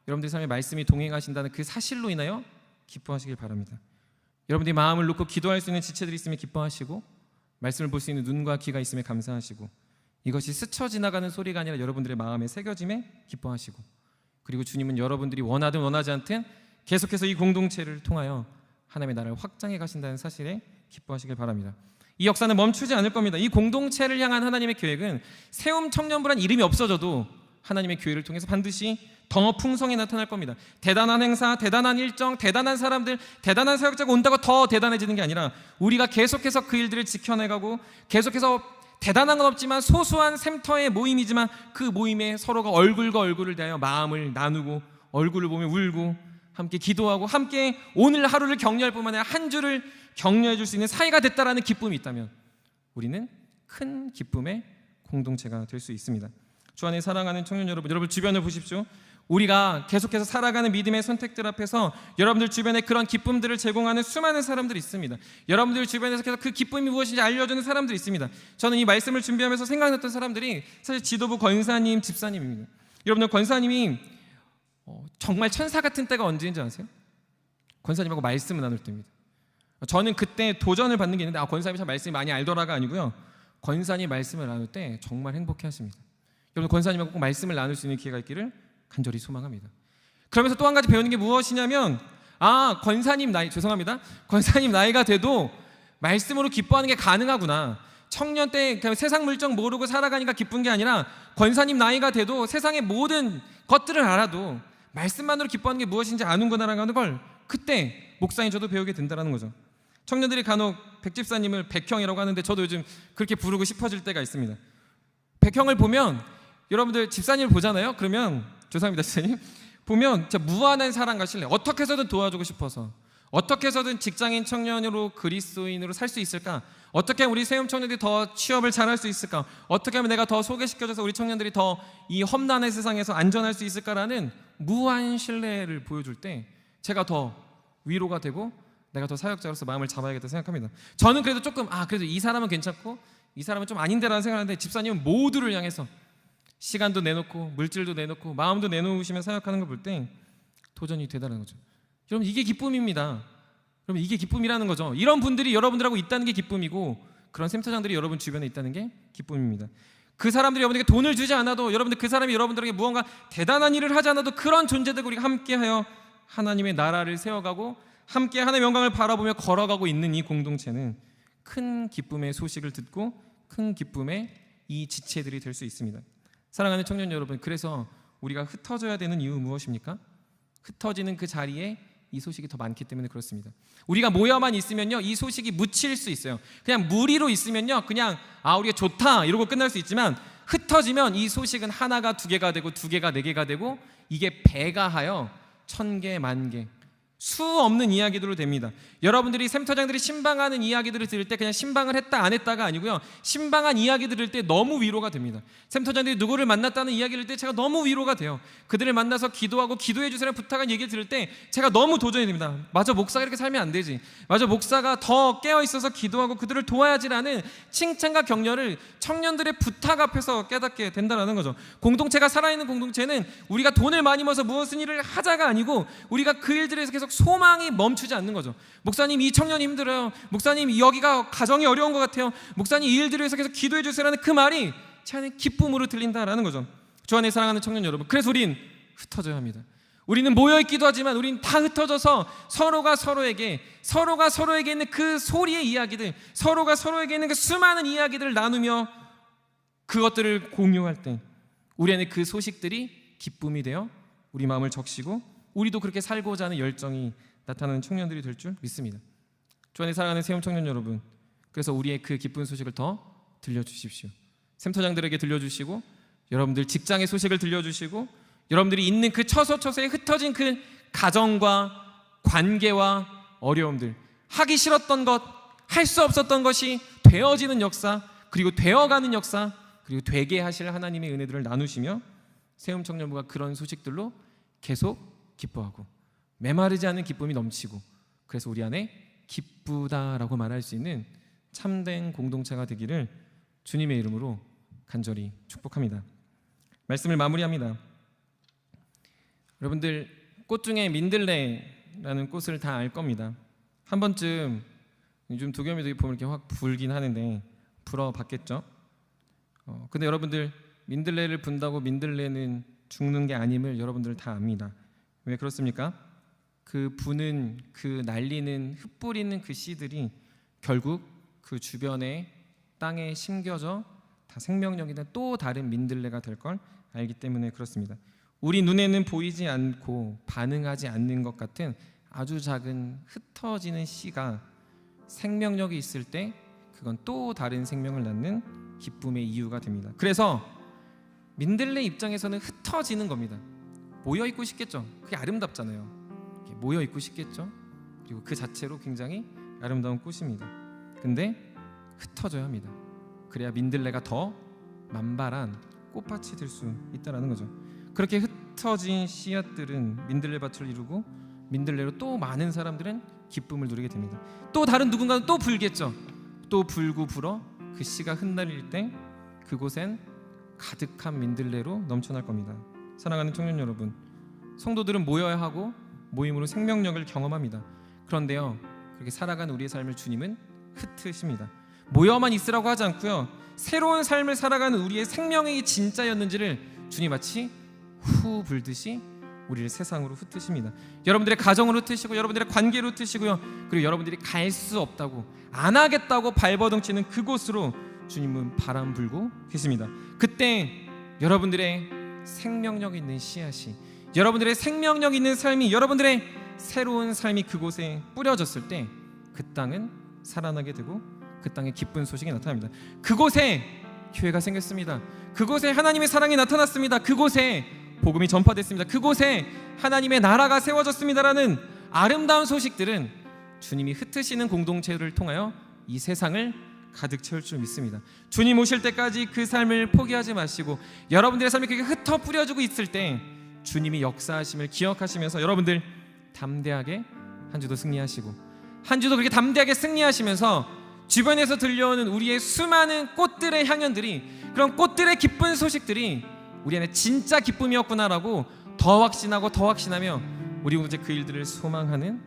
여러분들 삶에 말씀이 동행하신다는 그 사실로 인하여 기뻐하시길 바랍니다. 여러분들이 마음을 놓고 기도할 수 있는 지체들이 있으면 기뻐하시고 말씀을 볼 수 있는 눈과 귀가 있으면 감사하시고 이것이 스쳐 지나가는 소리가 아니라 여러분들의 마음에 새겨짐에 기뻐하시고 그리고 주님은 여러분들이 원하든 원하지 않든 계속해서 이 공동체를 통하여 하나님의 나라를 확장해 가신다는 사실에 기뻐하시길 바랍니다. 이 역사는 멈추지 않을 겁니다. 이 공동체를 향한 하나님의 계획은 세움 청년부란 이름이 없어져도 하나님의 교회를 통해서 반드시 더 풍성히 나타날 겁니다. 대단한 행사, 대단한 일정, 대단한 사람들, 대단한 사역자가 온다고 더 대단해지는 게 아니라 우리가 계속해서 그 일들을 지켜내가고 계속해서 대단한 건 없지만 소소한 샘터의 모임이지만 그 모임에 서로가 얼굴과 얼굴을 대하여 마음을 나누고 얼굴을 보며 울고 함께 기도하고 함께 오늘 하루를 격려할 뿐만 아니라 한 주를 격려해 줄 수 있는 사이가 됐다라는 기쁨이 있다면 우리는 큰 기쁨의 공동체가 될 수 있습니다. 주 안에 사랑하는 청년 여러분, 여러분 주변을 보십시오. 우리가 계속해서 살아가는 믿음의 선택들 앞에서 여러분들 주변에 그런 기쁨들을 제공하는 수많은 사람들이 있습니다. 여러분들 주변에서 계속 그 기쁨이 무엇인지 알려주는 사람들이 있습니다. 저는 이 말씀을 준비하면서 생각났던 사람들이 사실 지도부 권사님, 집사님입니다. 여러분들 권사님이 정말 천사 같은 때가 언제인지 아세요? 권사님하고 말씀을 나눌 때입니다. 저는 그때 도전을 받는 게 있는데 권사님이 참 말씀이 많이 알더라가 아니고요. 권사님 말씀을 나눌 때 정말 행복해 하십니다. 여러분 권사님하고 꼭 말씀을 나눌 수 있는 기회가 있기를 간절히 소망합니다. 그러면서 또 한 가지 배우는 게 무엇이냐면 권사님 나이가 돼도 말씀으로 기뻐하는 게 가능하구나. 청년 때 세상 물정 모르고 살아가니까 기쁜 게 아니라 권사님 나이가 돼도 세상의 모든 것들을 알아도 말씀만으로 기뻐하는 게 무엇인지 아는구나라는 걸 그때 목사인 저도 배우게 된다는 거죠. 청년들이 간혹 백집사님을 백형이라고 하는데 저도 요즘 그렇게 부르고 싶어질 때가 있습니다. 백형을 보면 여러분들 집사님을 보잖아요. 그러면 죄송합니다 집사님 보면 진짜 무한한 사랑과 신뢰, 어떻게 해서든 도와주고 싶어서 어떻게 해서든 직장인 청년으로 그리스도인으로 살 수 있을까, 어떻게 하면 우리 세움 청년들이 더 취업을 잘할 수 있을까, 어떻게 하면 내가 더 소개시켜줘서 우리 청년들이 더 이 험난의 세상에서 안전할 수 있을까라는 무한 신뢰를 보여줄 때 제가 더 위로가 되고 내가 더 사역자로서 마음을 잡아야겠다 생각합니다. 저는 그래도 조금 그래도 이 사람은 괜찮고 이 사람은 좀 아닌데라는 생각하는데 집사님은 모두를 향해서 시간도 내놓고 물질도 내놓고 마음도 내놓으시면 사역하는 걸 볼 때 도전이 되다는 거죠. 여러분 이게 기쁨입니다. 여러분 이게 기쁨이라는 거죠. 이런 분들이 여러분들하고 있다는 게 기쁨이고 그런 샘터장들이 여러분 주변에 있다는 게 기쁨입니다. 그 사람들이 여러분에게 돈을 주지 않아도 여러분들 그 사람이 여러분들에게 무언가 대단한 일을 하지 않아도 그런 존재들과 우리가 함께하여 하나님의 나라를 세워가고 함께 하나님의 영광을 바라보며 걸어가고 있는 이 공동체는 큰 기쁨의 소식을 듣고 큰 기쁨의 이 지체들이 될 수 있습니다. 사랑하는 청년 여러분, 그래서 우리가 흩어져야 되는 이유 무엇입니까? 흩어지는 그 자리에 이 소식이 더 많기 때문에 그렇습니다. 우리가 모여만 있으면요 이 소식이 묻힐 수 있어요. 그냥 무리로 있으면요 그냥 우리가 좋다 이러고 끝날 수 있지만 흩어지면 이 소식은 하나가 두 개가 되고 두 개가 네 개가 되고 이게 배가 하여 1000개, 10,000개 수 없는 이야기들로 됩니다. 여러분들이 샘터장들이 신방하는 이야기들을 들을 때 그냥 신방을 했다 안 했다가 아니고요 신방한 이야기 들을 때 너무 위로가 됩니다. 샘터장들이 누구를 만났다는 이야기를 들을 때 제가 너무 위로가 돼요. 그들을 만나서 기도하고 기도해 주세요 부탁한 얘기를 들을 때 제가 너무 도전이 됩니다. 맞아, 목사가 이렇게 살면 안 되지. 맞아, 목사가 더 깨어있어서 기도하고 그들을 도와야지라는 칭찬과 격려를 청년들의 부탁 앞에서 깨닫게 된다는 거죠. 공동체가 살아있는 공동체는 우리가 돈을 많이 모아서 무슨 일을 하자가 아니고 우리가 그 일들에서 계속 소망이 멈추지 않는 거죠. 목사님 이 청년이 힘들어요. 목사님 여기가 가정이 어려운 것 같아요. 목사님 이 일들을 위해서 계속 기도해 주세요라는 그 말이 제 안에 기쁨으로 들린다라는 거죠. 주 안에 사랑하는 청년 여러분, 그래서 우린 흩어져야 합니다. 우리는 모여있기도 하지만 우린 다 흩어져서 서로가 서로에게 있는 그 소리의 이야기들, 서로가 서로에게 있는 그 수많은 이야기들을 나누며 그것들을 공유할 때 우리 안에 그 소식들이 기쁨이 되어 우리 마음을 적시고 우리도 그렇게 살고자 하는 열정이 나타나는 청년들이 될 줄 믿습니다. 주 안에 사랑하는 세움 청년 여러분, 그래서 우리의 그 기쁜 소식을 더 들려주십시오. 센터장들에게 들려주시고, 여러분들 직장의 소식을 들려주시고, 여러분들이 있는 그 처소처소에 흩어진 그 가정과 관계와 어려움들, 하기 싫었던 것, 할 수 없었던 것이 되어지는 역사, 그리고 되어가는 역사, 그리고 되게 하실 하나님의 은혜들을 나누시며 세움 청년부가 그런 소식들로 계속 기뻐하고 메마르지 않은 기쁨이 넘치고, 그래서 우리 안에 기쁘다라고 말할 수 있는 참된 공동체가 되기를 주님의 이름으로 간절히 축복합니다. 말씀을 마무리합니다. 여러분들 꽃 중에 민들레라는 꽃을 다 알 겁니다. 한 번쯤 요즘 도겸이도 보면 이렇게 확 불긴 하는데 불어봤겠죠. 근데 여러분들 민들레를 분다고 민들레는 죽는 게 아님을 여러분들 다 압니다. 왜 그렇습니까? 그 부는, 그 날리는, 흩뿌리는 그 씨들이 결국 그 주변의 땅에 심겨져 다 생명력 있는 또 다른 민들레가 될 걸 알기 때문에 그렇습니다. 우리 눈에는 보이지 않고 반응하지 않는 것 같은 아주 작은 흩어지는 씨가 생명력이 있을 때 그건 또 다른 생명을 낳는 기쁨의 이유가 됩니다. 그래서 민들레 입장에서는 흩어지는 겁니다. 모여 있고 싶겠죠. 그게 아름답잖아요. 모여 있고 싶겠죠. 그리고 그 자체로 굉장히 아름다운 꽃입니다. 근데 흩어져야 합니다. 그래야 민들레가 더 만발한 꽃밭이 될 수 있다라는 거죠. 그렇게 흩어진 씨앗들은 민들레밭을 이루고 민들레로 또 많은 사람들은 기쁨을 누리게 됩니다. 또 다른 누군가는 또 불겠죠. 또 불고 불어 그 씨가 흩날릴 때 그곳엔 가득한 민들레로 넘쳐날 겁니다. 사랑하는 청년 여러분, 성도들은 모여야 하고 모임으로 생명력을 경험합니다. 그런데요, 그렇게 살아가는 우리의 삶을 주님은 흩으십니다. 모여만 있으라고 하지 않고요, 새로운 삶을 살아가는 우리의 생명이 진짜였는지를 주님 마치 후 불듯이 우리를 세상으로 흩으십니다. 여러분들의 가정으로 흩으시고 여러분들의 관계로 흩으시고요, 그리고 여러분들이 갈 수 없다고 안 하겠다고 발버둥치는 그곳으로 주님은 바람 불고 계십니다. 그때 여러분들의 생명력 있는 씨앗이, 여러분들의 생명력 있는 삶이, 여러분들의 새로운 삶이 그곳에 뿌려졌을 때 그 땅은 살아나게 되고 그 땅에 기쁜 소식이 나타납니다. 그곳에 교회가 생겼습니다. 그곳에 하나님의 사랑이 나타났습니다. 그곳에 복음이 전파됐습니다. 그곳에 하나님의 나라가 세워졌습니다라는 아름다운 소식들은 주님이 흩으시는 공동체를 통하여 이 세상을 가득 채울 줄 믿습니다. 주님 오실 때까지 그 삶을 포기하지 마시고 여러분들의 삶이 그렇게 흩어 뿌려지고 있을 때 주님이 역사하심을 기억하시면서 여러분들 담대하게 한 주도 승리하시고, 한 주도 그렇게 담대하게 승리하시면서 주변에서 들려오는 우리의 수많은 꽃들의 향연들이, 그런 꽃들의 기쁜 소식들이 우리 안에 진짜 기쁨이었구나라고 더 확신하고 더 확신하며 우리 공동체 그 일들을 소망하는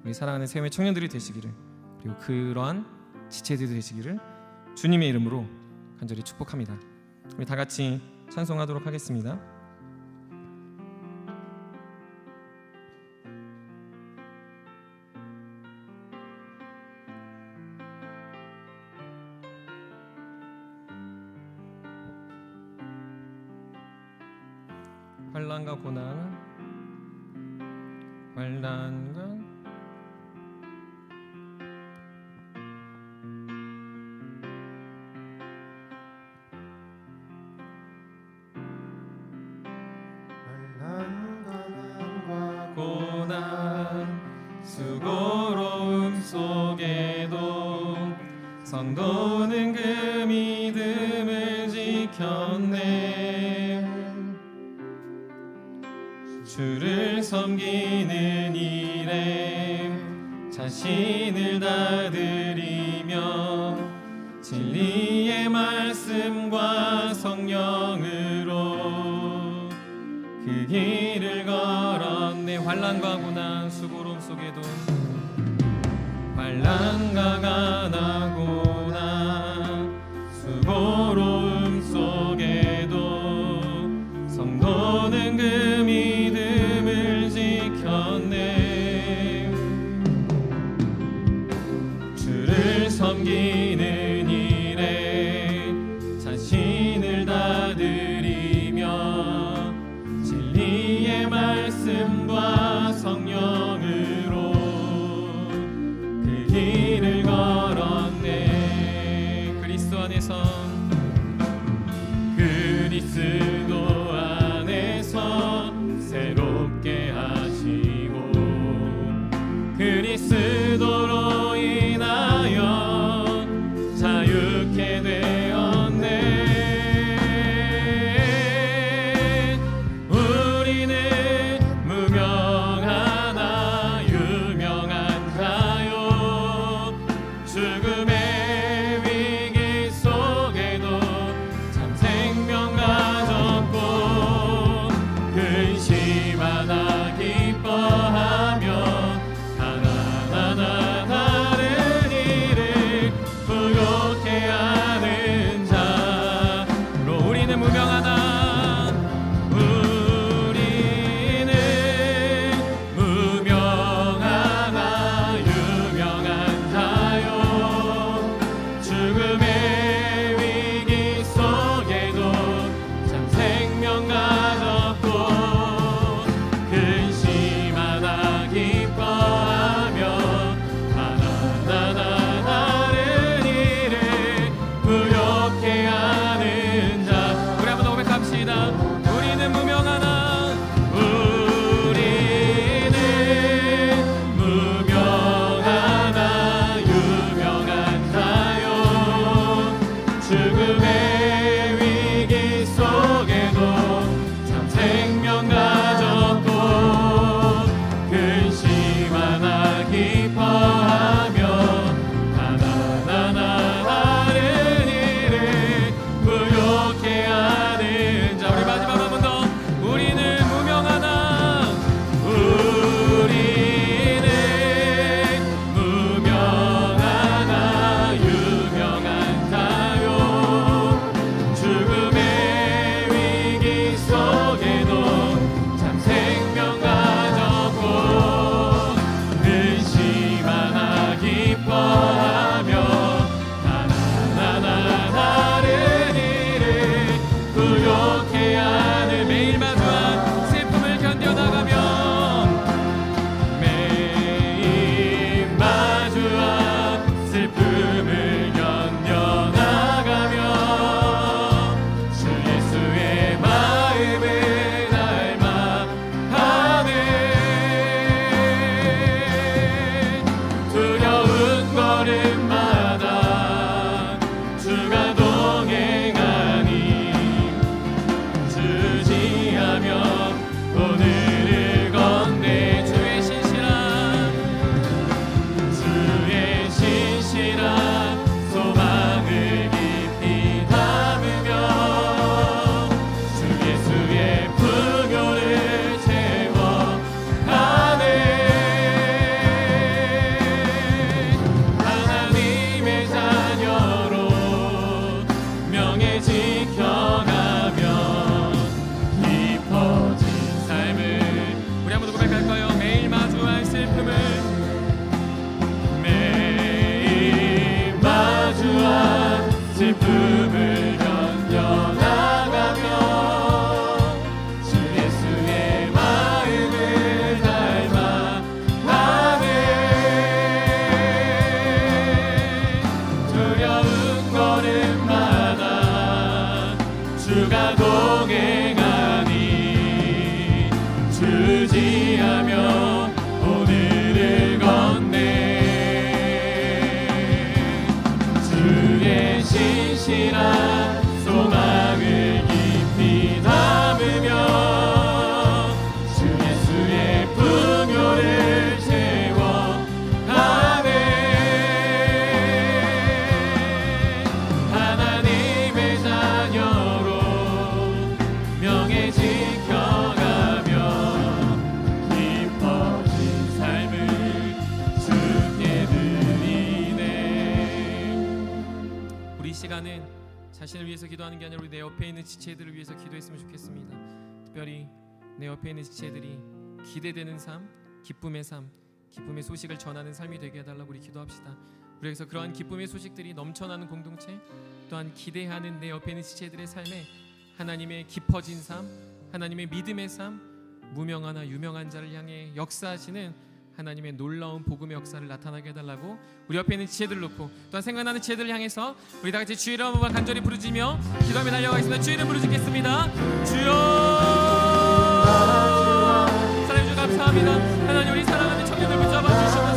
우리 사랑하는 세움의 청년들이 되시기를, 그리고 그러한 지체들이 되시기를 주님의 이름으로 간절히 축복합니다. 우리 다 같이 찬송하도록 하겠습니다. 환난과 고난, 환난과 고난, 수고로움 속에도 성도는 그 믿음을 지켰네. 주를 섬기는 일에 자신을 다 드리며 진리의 말씀과 성령으로 그 길을 걸었네. 환난과 고난, 수고로움 속에도 환난과 가나 고난, 수고로움 속에도 성도는 그 믿음을 지켰네. 주를 섬기는 일에 자신을 다 드리며 진리의 말 그리스도로 인하여 자유케 되었네. 우리는 무명하나 유명한 자요. 죽음의 위기 속에도 참 생명 가졌고 근심하나 기뻐하며 하나하나 다른 일을 부욕해 하는 자로 우리는 무명하나 우리는 무명하나 유명한 자요. 죽음의 위기 속에도 참 생명 가졌고 근심하나 기뻐하며 하나하나 다른 일을 부욕해 하는 자. 우리 한번 더 고백합시다. 우리는 무명하나 우리는 무명하나 유명한 자요. 죽음의 위기 속에도 참 생명 가졌고 근심하나 기뻐하며 하나하나 다른 일을 부욕해 하는 자. 우리 마지막 한 번 더. 우리는 무명하나 우리는 무명하나 유명한 자요. 죽음의 위기 속에도 참 생명 가졌고 근심하나 기뻐하며 하나하나 다른 일을 부욕해 하는 매일 마주한 슬픔을 견뎌나가며 매일 마주한 슬픔을 견뎌나가며 주 예수의 마음을 닮아 하네. 두려운 걸음마다 주가 동행하니 주지하며 오늘을 건네. 주의 신실한 소망을 깊이 담으며 주 예수의 풍요를 채워 가네. 하나님의 자녀로 명예 지켜가며 깊어진 삶을 우리 한번 더 고백할까요? 매일 마주할 슬픔을 매일 마주한 슬픔을 견뎌나가며 주 예수의 마음을 닮아 가네. 두려운 걸음마다 주가 동행하니 주지하며 오늘을 건네. 주의 신실한 소망을 깊이 담으며 주 예수의 풍요를 채워 가네. 하나님의 자녀로 명예 지켜가며 깊어진 삶을 주께 드리네. 우리 이 시간은 자신을 위해서 기도하는 게 아니라 우리 내 옆에 있는 지체들을 위해서 기도했으면 좋겠습니다. 특별히 내 옆에 있는 지체들이 기대되는 삶, 기쁨의 삶, 기쁨의 소식을 전하는 삶이 되게 해달라고 우리 기도합시다. 우리 여기서 그러한 기쁨의 소식들이 넘쳐나는 공동체, 또한 기대하는 내 옆에 있는 지체들의 삶에 하나님의 깊어진 삶, 하나님의 믿음의 삶, 무명하나 유명한 자를 향해 역사하시는 하나님의 놀라운 복음의 역사를 나타나게 해달라고 우리 옆에 있는 지혜들을 놓고 또한 생각나는 지혜들을 향해서 우리 다 같이 주의 이름 한번 간절히 부르짖으며 기도하며 달려가겠습니다. 주의 이름 부르짖겠습니다. 주여, 사랑해 주셔서 감사합니다. 하나님, 우리 사랑하는 청년들 붙잡아 주시옵소서.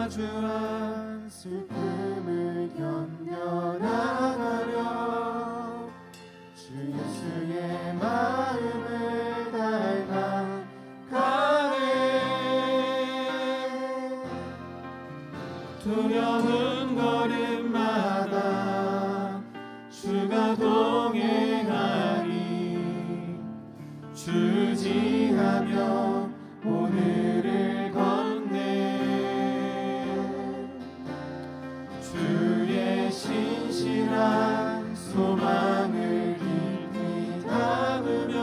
마주한 슬픔을 견뎌나가려 주 예수의 마음을 닮아가네. 두려운 걸음마다 주가 동행하니 주지하며 오늘을 걷네. 주의 신실한 소망을 깊이 담으며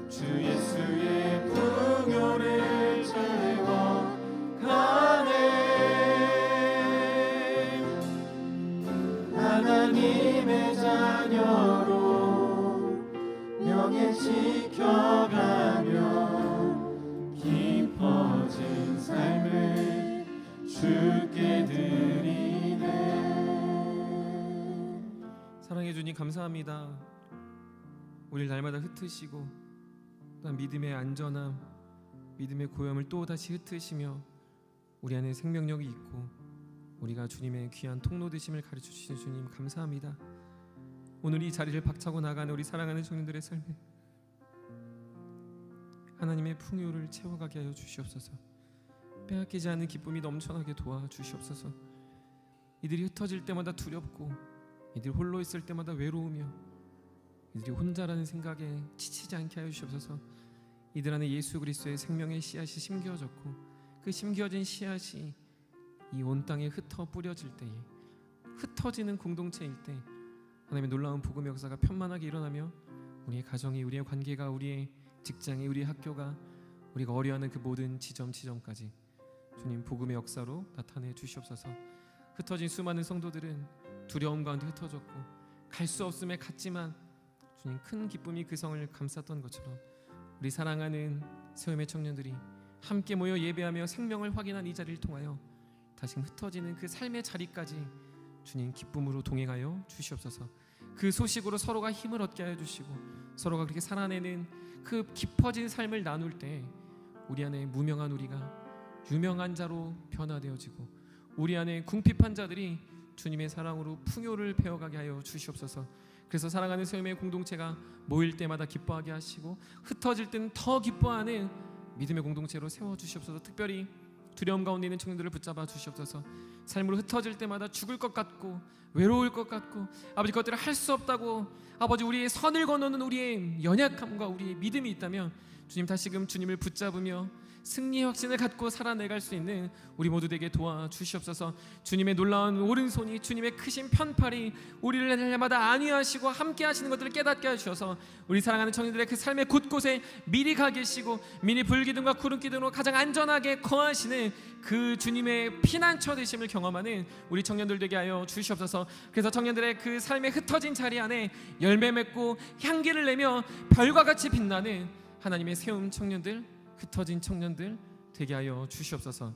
주 예수의 풍요를 채워가네. 하나님의 자녀로 명예 지켜가며 깊어진 삶을 주께 드리네.
사랑해 주님 감사합니다. 우리를 날마다 흩으시고 또한 믿음의 안전함, 믿음의 고염을 또 다시 흩으시며 우리 안에 생명력이 있고 우리가 주님의 귀한 통로 되심을 가르쳐 주신 주님 감사합니다. 오늘 이 자리를 박차고 나가는 우리 사랑하는 청년들의 삶에 하나님의 풍요를 채워가게 하여 주시옵소서. 빼앗기지 않는 기쁨이 넘쳐나게 도와주시옵소서. 이들이 흩어질 때마다 두렵고 이들이 홀로 있을 때마다 외로우며 이들이 혼자라는 생각에 지치지 않게 하여 주시옵소서. 이들 안에 예수 그리스도의 생명의 씨앗이 심겨졌고 그 심겨진 씨앗이 이 온 땅에 흩어 뿌려질 때에 흩어지는 공동체일 때 하나님의 놀라운 복음의 역사가 편만하게 일어나며 우리의 가정이, 우리의 관계가, 우리의 직장이, 우리의 학교가, 우리가 어려워하는 그 모든 지점까지 주님 복음의 역사로 나타내 주시옵소서. 흩어진 수많은 성도들은 두려움 가운데 흩어졌고 갈 수 없음에 갔지만 주님 큰 기쁨이 그 성을 감쌌던 것처럼 우리 사랑하는 세움의 청년들이 함께 모여 예배하며 생명을 확인한 이 자리를 통하여 다시 흩어지는 그 삶의 자리까지 주님 기쁨으로 동행하여 주시옵소서. 그 소식으로 서로가 힘을 얻게 하여 주시고 서로가 그렇게 살아내는 그 깊어진 삶을 나눌 때 우리 안에 무명한 우리가 유명한 자로 변화되어지고 우리 안에 궁핍한 자들이 주님의 사랑으로 풍요를 배워가게 하여 주시옵소서. 그래서 사랑하는 세움의 공동체가 모일 때마다 기뻐하게 하시고 흩어질 때는 더 기뻐하는 믿음의 공동체로 세워주시옵소서. 특별히 두려움 가운데 있는 청년들을 붙잡아 주시옵소서. 삶으로 흩어질 때마다 죽을 것 같고 외로울 것 같고 아버지 그것들을 할 수 없다고 아버지 우리의 선을 건너는 우리의 연약함과 우리의 믿음이 있다면 주님 다시금 주님을 붙잡으며 승리의 확신을 갖고 살아내갈 수 있는 우리 모두 되게 도와주시옵소서. 주님의 놀라운 오른손이, 주님의 크신 편팔이 우리를 날마다 안위하시고 함께 하시는 것들을 깨닫게 하셔서 우리 사랑하는 청년들의 그 삶의 곳곳에 미리 가 계시고 미리 불기둥과 구름기둥으로 가장 안전하게 거하시는 그 주님의 피난처 되심을 경험하는 우리 청년들 되게 하여 주시옵소서. 그래서 청년들의 그 삶의 흩어진 자리 안에 열매 맺고 향기를 내며 별과 같이 빛나는 하나님의 세움 청년들, 흩어진 청년들 되게 하여 주시옵소서.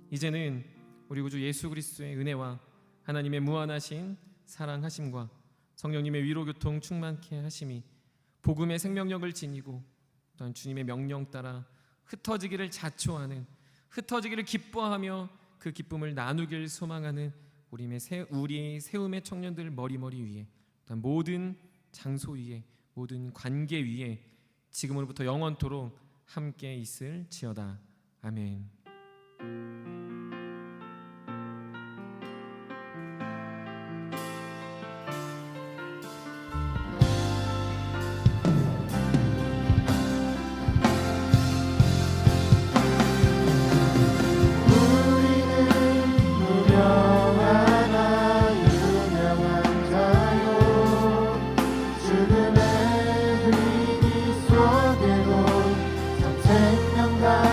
이제는 우리 구주 예수 그리스도의 은혜와 하나님의 무한하신 사랑하심과 성령님의 위로교통 충만케 하심이 복음의 생명력을 지니고 또한 주님의 명령 따라 흩어지기를 자초하는, 흩어지기를 기뻐하며 그 기쁨을 나누길 소망하는 우리의 세움의 청년들 머리머리 위에, 또한 모든 장소 위에, 모든 관계 위에 지금으로부터 영원토록 함께 있을지어다. 아멘.
생명과